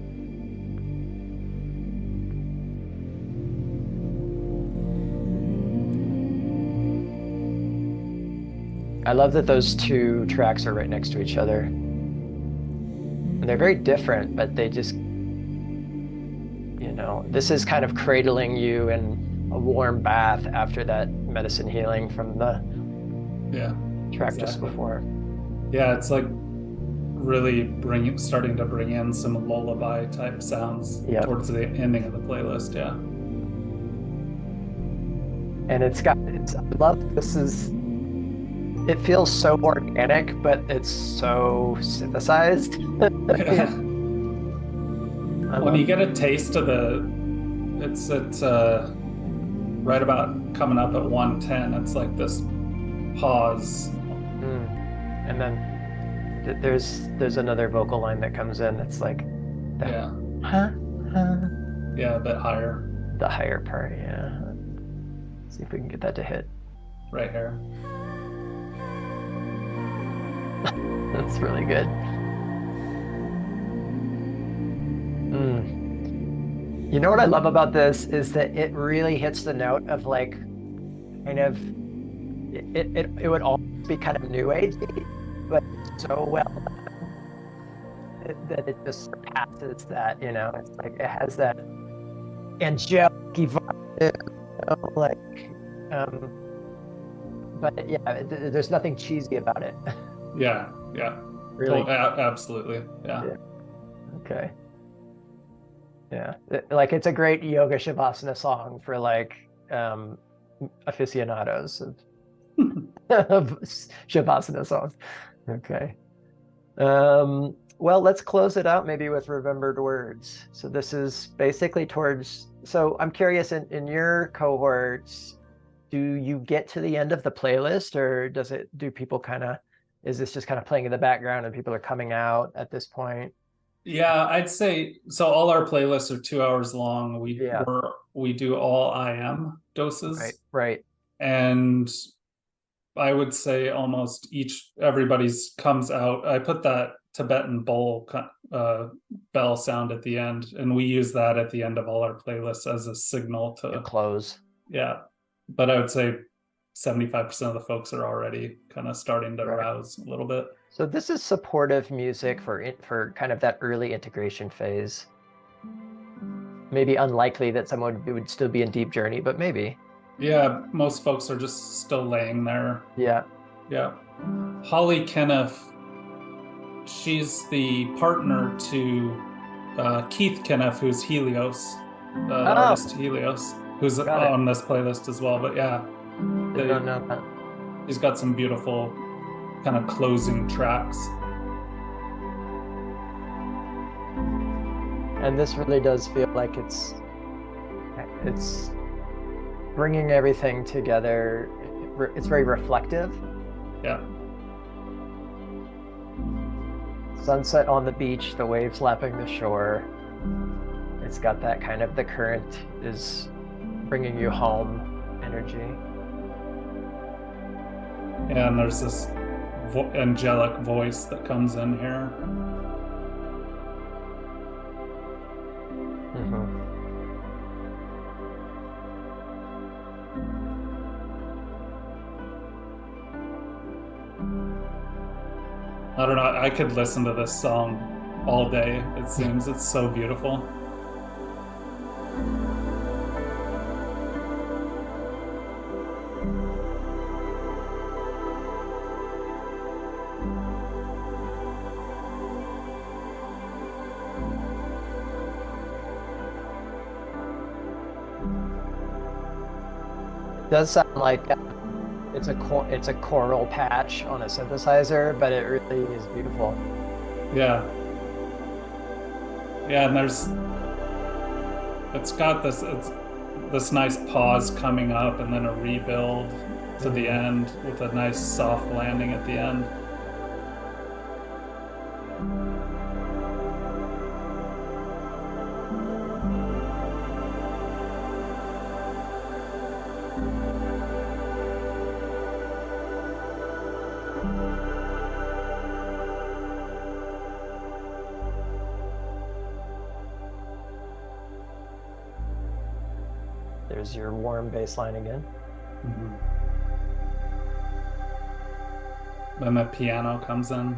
A: I love that those two tracks are right next to each other. And they're very different, but they just, this is kind of cradling you in a warm bath after that medicine healing from the track just before.
B: Yeah, it's like really starting to bring in some lullaby type sounds towards the ending of the playlist. Yeah. And
A: I love it feels so organic, but it's so synthesized.
B: When you get a taste of it's right about coming up at 110, it's like this pause.
A: And then there's another vocal line that comes in that's like
B: yeah, a bit higher.
A: The higher part, yeah. Let's see if we can get that to hit.
B: Right here.
A: That's really good. You know what I love about this is that it really hits the note of like kind of it would almost be kind of new age, but so well done that it just surpasses that. It's like it has that angelic vibe, but yeah, there's nothing cheesy about it.
B: Yeah.
A: Really?
B: Oh, absolutely. Yeah.
A: Okay. Yeah. Like it's a great yoga shavasana song for like aficionados of shavasana songs. Okay. Well, let's close it out maybe with remembered words. So this is basically so I'm curious, in your cohorts, do you get to the end of the playlist, or is this just kind of playing in the background and people are coming out at this point?
B: Yeah, I'd say so. All our playlists are 2 hours long. We do all IM doses.
A: Right.
B: And I would say almost everybody's comes out. I put that Tibetan bowl bell sound at the end, and we use that at the end of all our playlists as a signal to
A: close.
B: Yeah, but I would say 75% of the folks are already kind of starting to rouse a little bit.
A: So this is supportive music for kind of that early integration phase. Maybe unlikely that someone would still be in deep journey, but maybe.
B: Yeah, most folks are just still laying there.
A: Yeah.
B: Holly Kenneth, she's the partner to Keith Kenneth, who's Helios, artist Helios, who's on this playlist as well. But yeah,
A: I don't know that.
B: He's got some beautiful kind of closing tracks.
A: And this really does feel like it's bringing everything together. It's very reflective.
B: Yeah.
A: Sunset on the beach, the waves lapping the shore. It's got that kind of, the current is bringing you home energy.
B: Yeah, and there's this angelic voice that comes in here.
A: Mm-hmm.
B: I don't know, I could listen to this song all day. It seems it's so beautiful.
A: It does sound like it's a choral patch on a synthesizer, but it really is beautiful.
B: Yeah. Yeah, and it's got this nice pause coming up and then a rebuild to the end with a nice soft landing at the end.
A: There's your warm bass line again.
B: Then the piano comes in.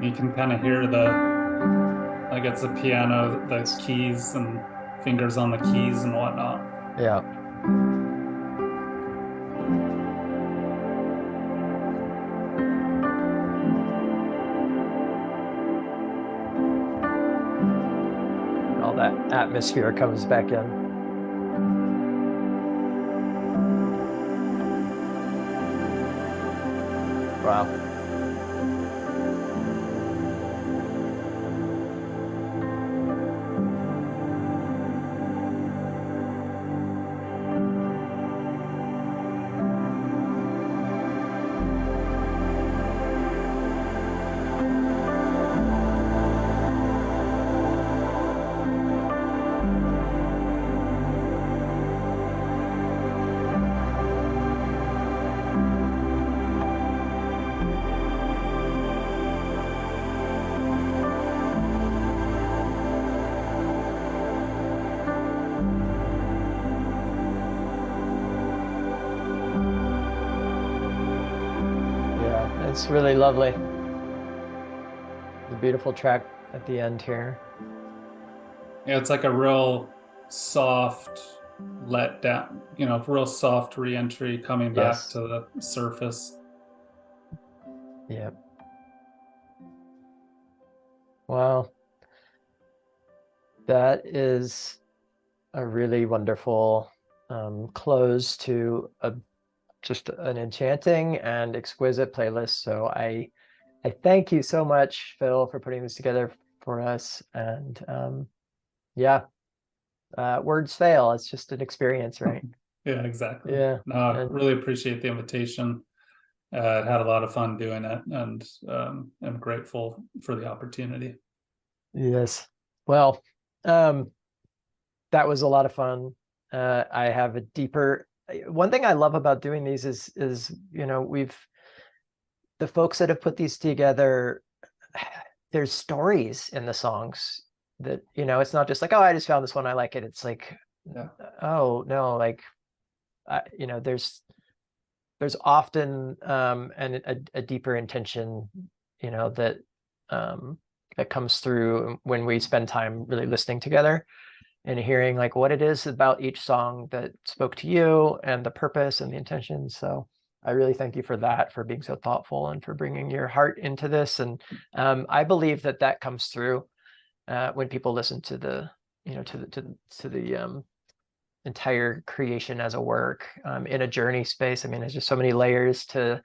B: You can kind of hear like it's a piano, the keys and fingers on the keys and whatnot.
A: Yeah. All that atmosphere comes back in. Wow. It's really lovely. The beautiful track at the end here.
B: Yeah, it's like a real soft let down, real soft re-entry coming back to the surface.
A: Yeah. Wow. That is a really wonderful close to just an enchanting and exquisite playlist. So I thank you so much, Phil, for putting this together for us. And words fail. It's just an experience, right?
B: Yeah, exactly.
A: Yeah.
B: No, I really appreciate the invitation. I had a lot of fun doing it, and I'm grateful for the opportunity.
A: Yes. Well, that was a lot of fun. I have a deeper. One thing I love about doing these is the folks that have put these together. There's stories in the songs that it's not just like, oh, I just found this one, I like it. It's like, oh no, like there's often a deeper intention that that comes through when we spend time really listening together. and hearing like what it is about each song that spoke to you and the purpose and the intention. So I really thank you for that, for being so thoughtful and for bringing your heart into this. And I believe that that comes through when people listen to the, to the entire creation as a work in a journey space. I mean, there's just so many layers to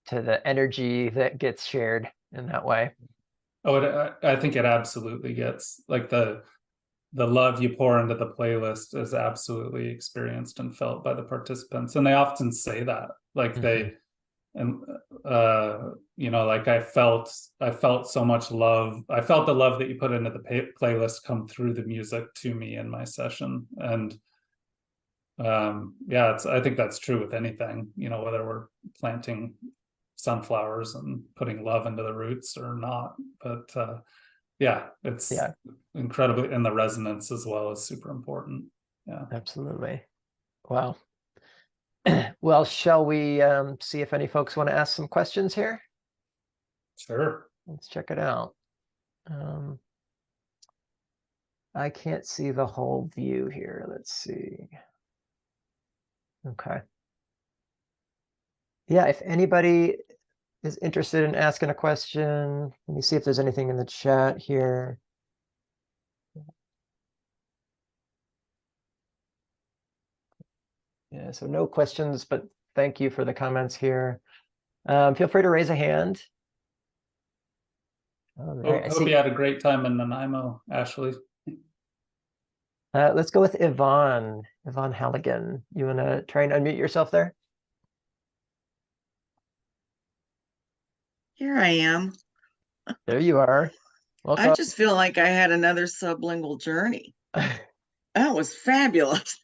A: the energy that gets shared in that way.
B: Oh, I think it absolutely gets, like, the love you pour into the playlist is absolutely experienced and felt by the participants, and they often say that, like, they and like, I felt so much love. I felt the love that you put into the playlist come through the music to me in my session. And yeah, I think that's true with anything, whether we're planting sunflowers and putting love into the roots or not. But yeah, it's incredibly, and the resonance as well is super important. Yeah,
A: absolutely. Wow. Well, shall we see if any folks want to ask some questions here?
B: sure.
A: Let's check it out. I can't see the whole view here. Let's see. Okay. Yeah, if anybody is interested in asking a question, let me see if there's anything in the chat here. Yeah, so no questions, but thank you for the comments here. Feel free to raise a hand. All right, I
B: Hope
A: see.
B: you had a great time in Nanaimo, Ashley.
A: Let's go with Yvonne Halligan. You want to try and unmute yourself there?
C: Here I am.
A: There you are. Welcome.
C: I just feel like I had another sublingual journey. That was fabulous.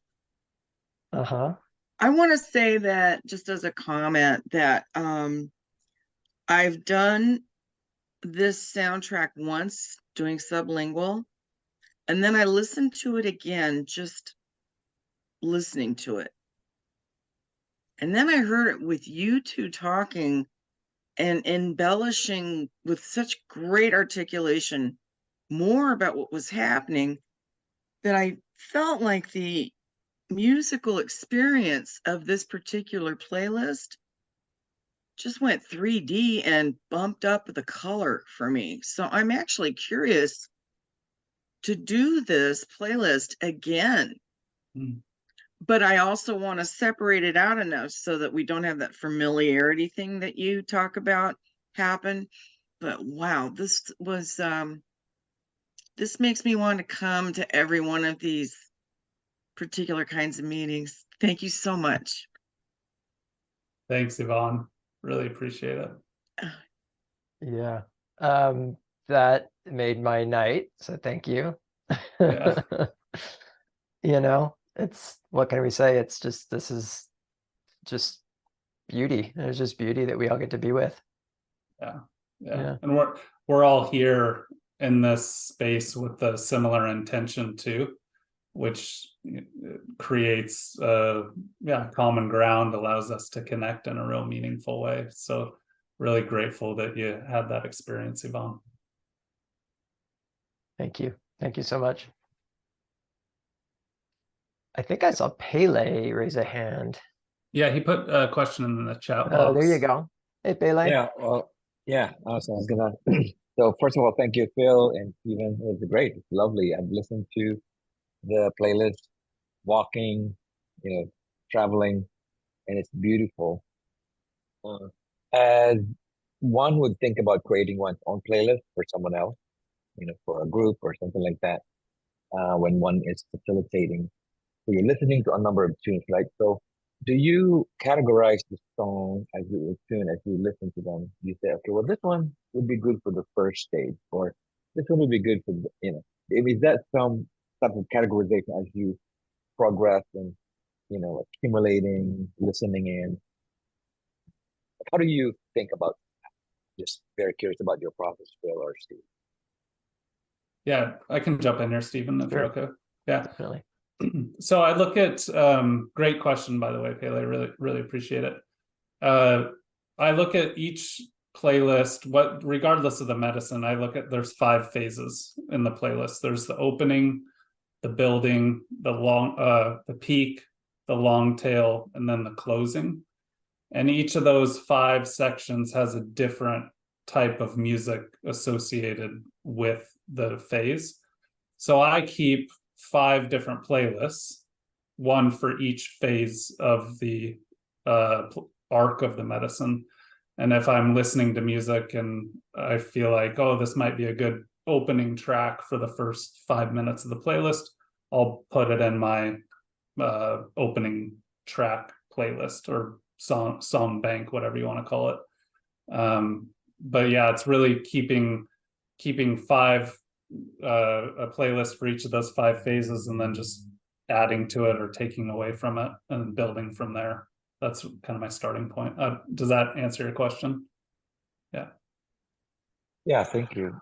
A: Uh-huh.
C: I want to say that, just as a comment, that I've done this soundtrack once doing sublingual, and then I listened to it again, just listening to it. And then I heard it with you two talking and embellishing with such great articulation more about what was happening, that I felt like the musical experience of this particular playlist just went 3D and bumped up the color for me. So I'm actually curious to do this playlist again. But I also want to separate it out enough so that we don't have that familiarity thing that you talk about happen. But wow, this was this makes me want to come to every one of these particular kinds of meetings. Thank you so much.
B: Thanks, Yvonne. Really appreciate it.
A: Yeah. That made my night, so thank you.
B: Yeah.
A: It's, what can we say? It's just, this is just beauty. There's just beauty that we all get to be with.
B: Yeah. And we're all here in this space with a similar intention too, which creates common ground, allows us to connect in a real meaningful way. So really grateful that you had that experience, Yvonne.
A: Thank you. Thank you so much. I think I saw Pele raise a hand.
B: Yeah, he put a question in the chat box.
A: Oh, there you go. Hey, Pele.
D: Yeah, well, yeah, awesome. I was gonna so first of all, thank you, Phil and Stephen. It was great. It's lovely. I've listened to the playlist, walking, traveling, and it's beautiful. As one would think about creating one's own playlist for someone else, for a group or something like that, when one is facilitating. So you're listening to a number of tunes, right? So do you categorize the song as you tune, as you listen to them? You say, okay, well, this one would be good for the first stage, or this one would be good for is that some type of categorization as you progress and, accumulating, listening in? How do you think about that? Just very curious about your process, Phil or Steve.
B: Yeah, I can jump in here, Stephen, if you're okay. Yeah,
A: definitely.
B: So I look at, great question, by the way, Pele, really appreciate it. I look at each playlist, regardless of the medicine, I look at, there's 5 phases in the playlist. There's the opening, the building, the peak, the long tail, and then the closing. And each of those 5 sections has a different type of music associated with the phase. So I keep 5 different playlists, one for each phase of the arc of the medicine. And if I'm listening to music and I feel like, oh, this might be a good opening track for the first 5 minutes of the playlist, I'll put it in my opening track playlist or song bank, whatever you want to call it. But yeah, it's really keeping 5 a playlist for each of those 5 phases, and then just adding to it or taking away from it and building from there. That's kind of my starting point. Does that answer your question?
D: Yeah, thank you.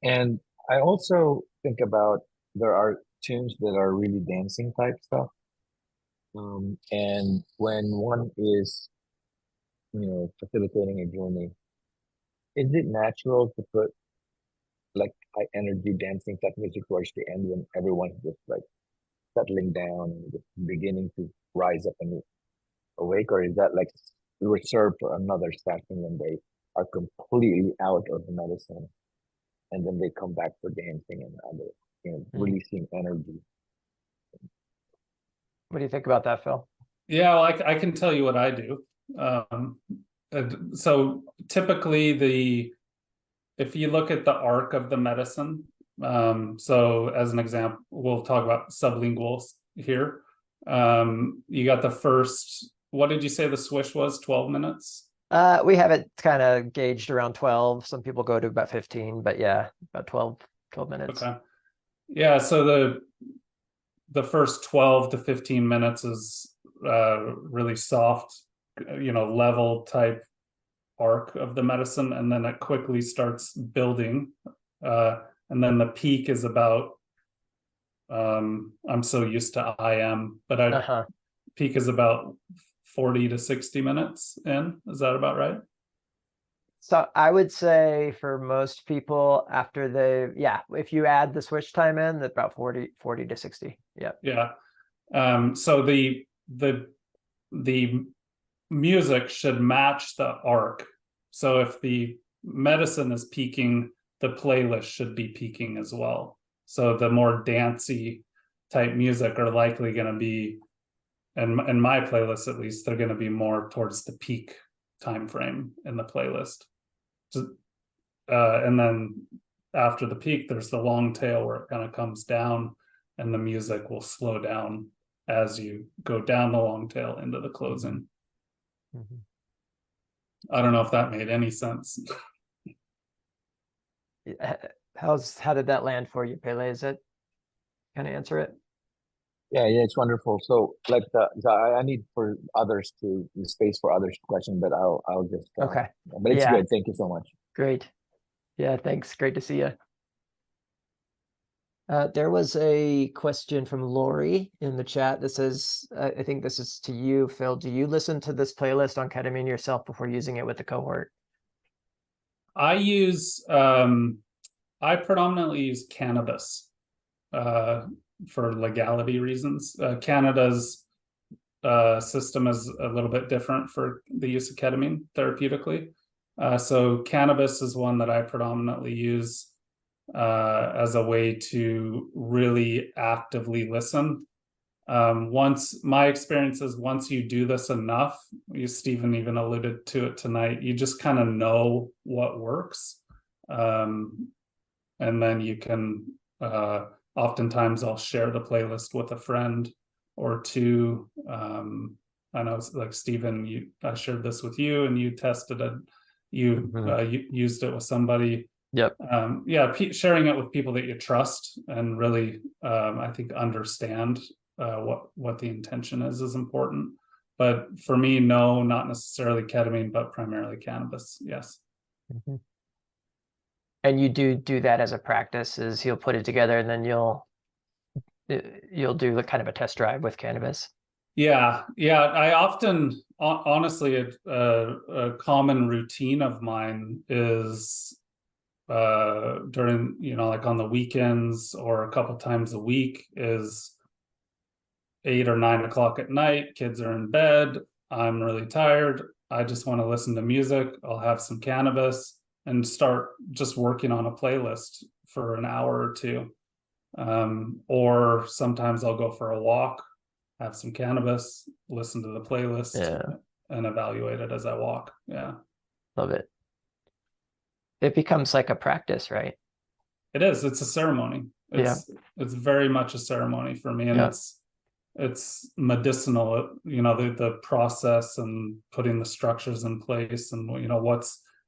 D: And I also think about there are tunes that are really dancing type stuff. And when one is, facilitating a journey, is it natural to put like high energy dancing type music towards the end when everyone's just like settling down and just beginning to rise up and awake, or is that like reserved for another session when they are completely out of the medicine and then they come back for dancing and other, releasing energy?
A: What do you think about that, Phil?
B: Yeah, well, I can tell you what I do. So typically if you look at the arc of the medicine, so as an example, we'll talk about sublinguals here. You got the first, what did you say the swish was, 12 minutes?
A: We have it kind of gauged around 12. Some people go to about 15, but yeah, about 12 minutes.
B: Okay. Yeah, so the first 12 to 15 minutes is really soft, level type arc of the medicine, and then it quickly starts building, and then the peak is about I'm so used to IM, but peak is about 40 to 60 minutes in. Is that about right?
A: So I would say for most people after if you add the switch time in, that's about 40 to 60.
B: Yeah. So the music should match the arc. So if the medicine is peaking, the playlist should be peaking as well. So the more dancey type music are likely going to be, in my playlist at least, they're going to be more towards the peak time frame in the playlist. And then after the peak, there's the long tail where it kind of comes down, and the music will slow down as you go down the long tail into the closing.
A: Mm-hmm.
B: I don't know if that made any sense.
A: How did that land for you, Pele? Is it kind of answer it?
D: Yeah, it's wonderful. So like I need for others the space for others to question, but I'll just
A: okay.
D: But it's good. Thank you so much.
A: Great. Yeah, thanks. Great to see you. There was a question from Lori in the chat that says, I think this is to you, Phil. Do you listen to this playlist on ketamine yourself before using it with the cohort?
B: I predominantly use cannabis for legality reasons. Canada's system is a little bit different for the use of ketamine therapeutically. So cannabis is one that I predominantly use as a way to really actively listen. My experience is once you do this enough, Stephen even alluded to it tonight, you just kind of know what works. And then you can, oftentimes I'll share the playlist with a friend or two. I know like Stephen, I shared this with you and you tested it. You used it with somebody.
A: Yep.
B: Sharing it with people that you trust and really, I think, understand what the intention is important. But for me, no, not necessarily ketamine, but primarily cannabis. Yes.
A: Mm-hmm. And you do that as a practice, is you'll put it together and then you'll do the kind of a test drive with cannabis.
B: Yeah. I often, honestly, a common routine of mine is during, like on the weekends or a couple times a week is 8 or 9 o'clock at night. Kids are in bed. I'm really tired. I just want to listen to music. I'll have some cannabis and start just working on a playlist for an hour or two. Or sometimes I'll go for a walk, have some cannabis, listen to the playlist, and evaluate it as I walk. Yeah.
A: Love it. It becomes like a practice, right?
B: It is. It's a ceremony. It's very much a ceremony for me. And it's medicinal, the process and putting the structures in place and,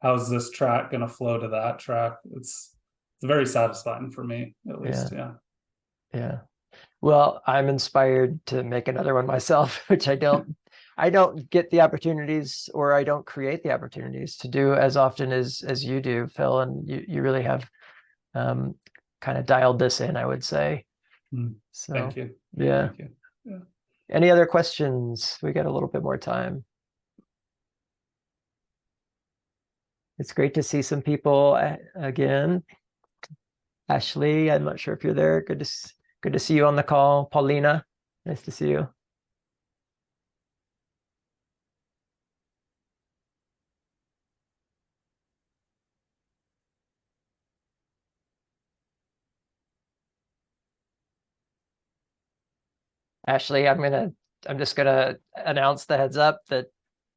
B: how's this track going to flow to that track? It's very satisfying for me, at least.
A: Yeah. Well, I'm inspired to make another one myself, which I don't get the opportunities, or I don't create the opportunities to do as often as you do, Phil. And you really have kind of dialed this in, I would say. So
B: thank you.
A: Yeah.
B: Thank you. Yeah.
A: Any other questions? We got a little bit more time. It's great to see some people again. Ashley, I'm not sure if you're there. Good to see you on the call. Paulina, nice to see you. Ashley, I'm just gonna announce the heads up that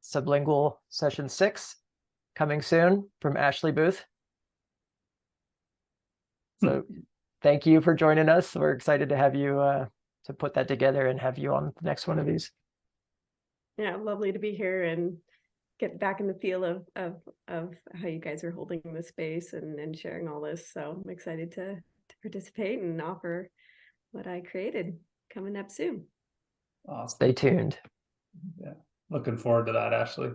A: Sublingual session 6 coming soon from Ashley Booth. So thank you for joining us. We're excited to have you to put that together and have you on the next one of these.
E: Yeah, lovely to be here and get back in the feel of how you guys are holding the space and sharing all this. So I'm excited to participate and offer what I created coming up soon.
B: Awesome.
A: Stay tuned.
B: Yeah, looking forward to that, Ashley.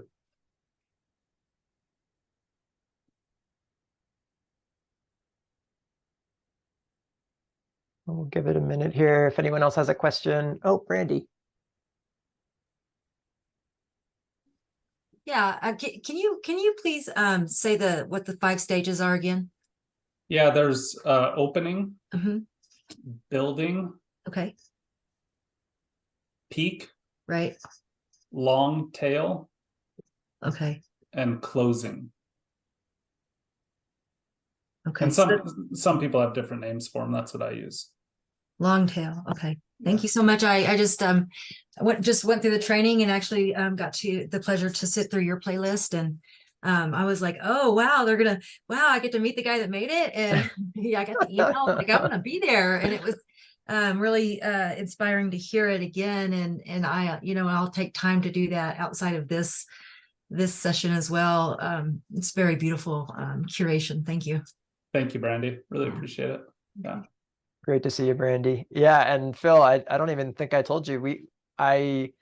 A: We'll give it a minute here. If anyone else has a question. Oh, Brandy.
F: Yeah, can you please say what the 5 stages are again?
B: Yeah, there's opening, building,
F: Okay,
B: peak,
F: right.
B: long tail,
F: Okay.
B: and closing.
F: Okay.
B: And some people have different names for them. That's what I use.
F: Long tail. Okay. Thank you so much. I just went through the training and actually got the pleasure to sit through your playlist, and I was like, oh wow, I get to meet the guy that made it, and yeah, I got the email like I'm gonna be there, and it was really inspiring to hear it again, and I I'll take time to do that outside of this session as well. It's very beautiful curation. Thank you.
B: Thank you, Brandy. Really appreciate it. Yeah.
A: Great to see you, Brandy. Yeah, and Phil, I don't even think I told you, I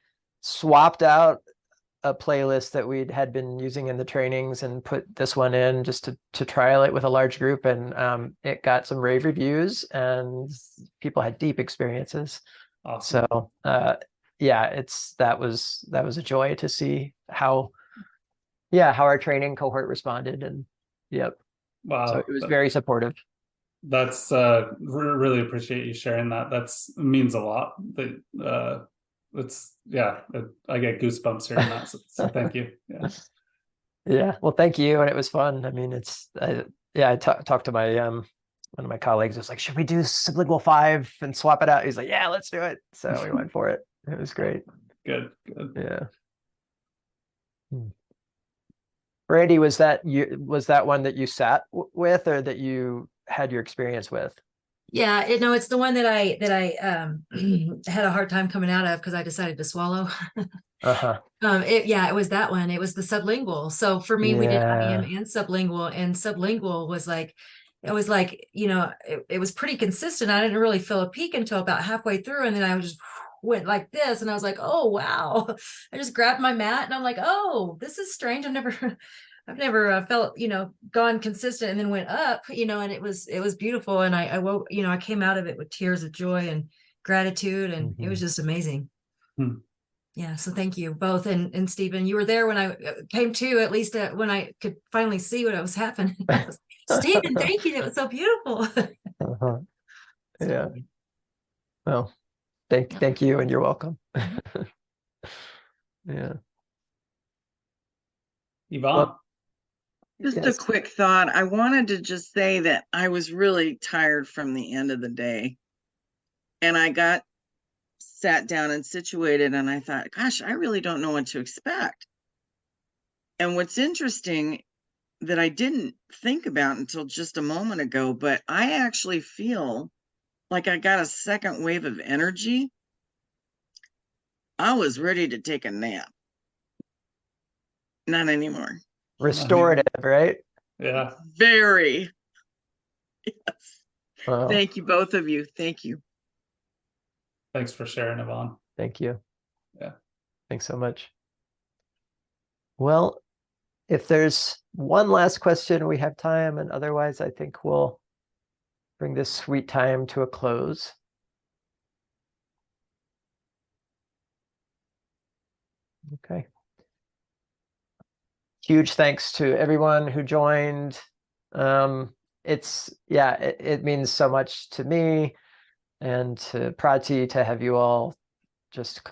A: swapped out a playlist that we had been using in the trainings and put this one in just to trial it with a large group, and it got some rave reviews and people had deep experiences.
B: Awesome.
A: So yeah, that was a joy to see how our training cohort responded, and
B: Wow.
A: So it was very supportive.
B: That's really appreciate you sharing that. Means a lot. I get goosebumps hearing that. So thank you.
A: Yeah. Well, thank you. And it was fun. I mean, I talked to my one of my colleagues. Was like, should we do Sublingual 5 and swap it out? He's like, yeah, let's do it. So we went for it. It was great.
B: Good.
A: Yeah. Brandy, was that one that you sat with, or that you had your experience with?
F: Yeah, it's the one that I had a hard time coming out of because I decided to swallow. It was that one. It was the sublingual. So for me, we did IM and sublingual was like, it was like, it was pretty consistent. I didn't really feel a peak until about halfway through, and then I just went like this, and I was like, oh wow. I just grabbed my mat and I'm like, oh, this is strange. I've never felt, gone consistent and then went up, and it was beautiful. And I woke, I came out of it with tears of joy and gratitude, and it was just amazing. Yeah. So thank you both. And Stephen, you were there when I came to, at least when I could finally see what was happening. Stephen, thank you. That was so beautiful.
A: Uh-huh. Yeah. Well, thank you, and you're welcome. Yeah.
B: Yvonne.
A: Well,
C: Just a
A: yes.
C: quick thought. I wanted to just say that I was really tired from the end of the day. And I got sat down and situated, and I thought, gosh, I really don't know what to expect. And what's interesting that I didn't think about until just a moment ago, but I actually feel like I got a second wave of energy. I was ready to take a nap. Not anymore.
A: Restorative, right?
B: Yeah.
C: Very. Yes.
A: Well,
C: Thank you, both of you. Thank you.
B: Thanks for sharing, Yvonne.
A: thank you.
B: Yeah.
A: Thanks so much. Well, if there's one last question, we have time, and otherwise, I think we'll bring this sweet time to a close. Okay. Huge thanks to everyone who joined. It means so much to me and to Prati to have you all just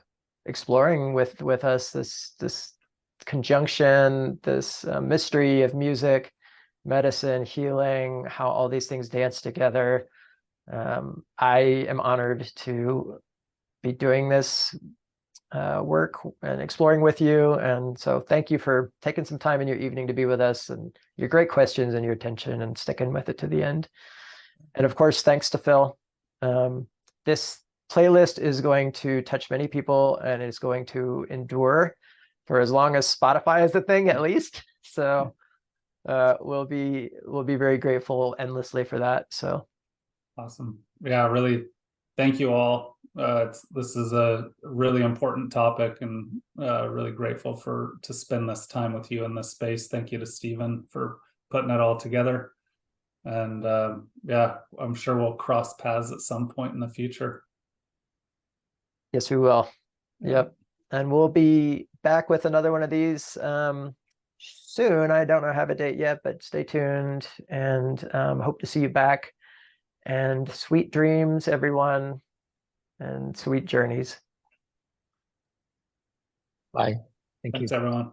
A: exploring with us this conjunction, this mystery of music, medicine, healing, how all these things dance together. I am honored to be doing this work and exploring with you. And so thank you for taking some time in your evening to be with us, and your great questions and your attention and sticking with it to the end. And of course, thanks to Phil. This playlist is going to touch many people, and it's going to endure for as long as Spotify is a thing, at least. So we'll be very grateful endlessly for that. So
B: Awesome. Yeah, really. Thank you all. This is a really important topic, and really grateful to spend this time with you in this space. Thank you to Stephen for putting it all together. And yeah, I'm sure we'll cross paths at some point in the future.
A: yes, we will.
B: Yeah.
A: Yep. And we'll be back with another one of these soon. I don't know, have a date yet, but stay tuned, and hope to see you back. And sweet dreams, everyone, and sweet journeys.
D: Bye. Thank you.
B: Thanks, everyone.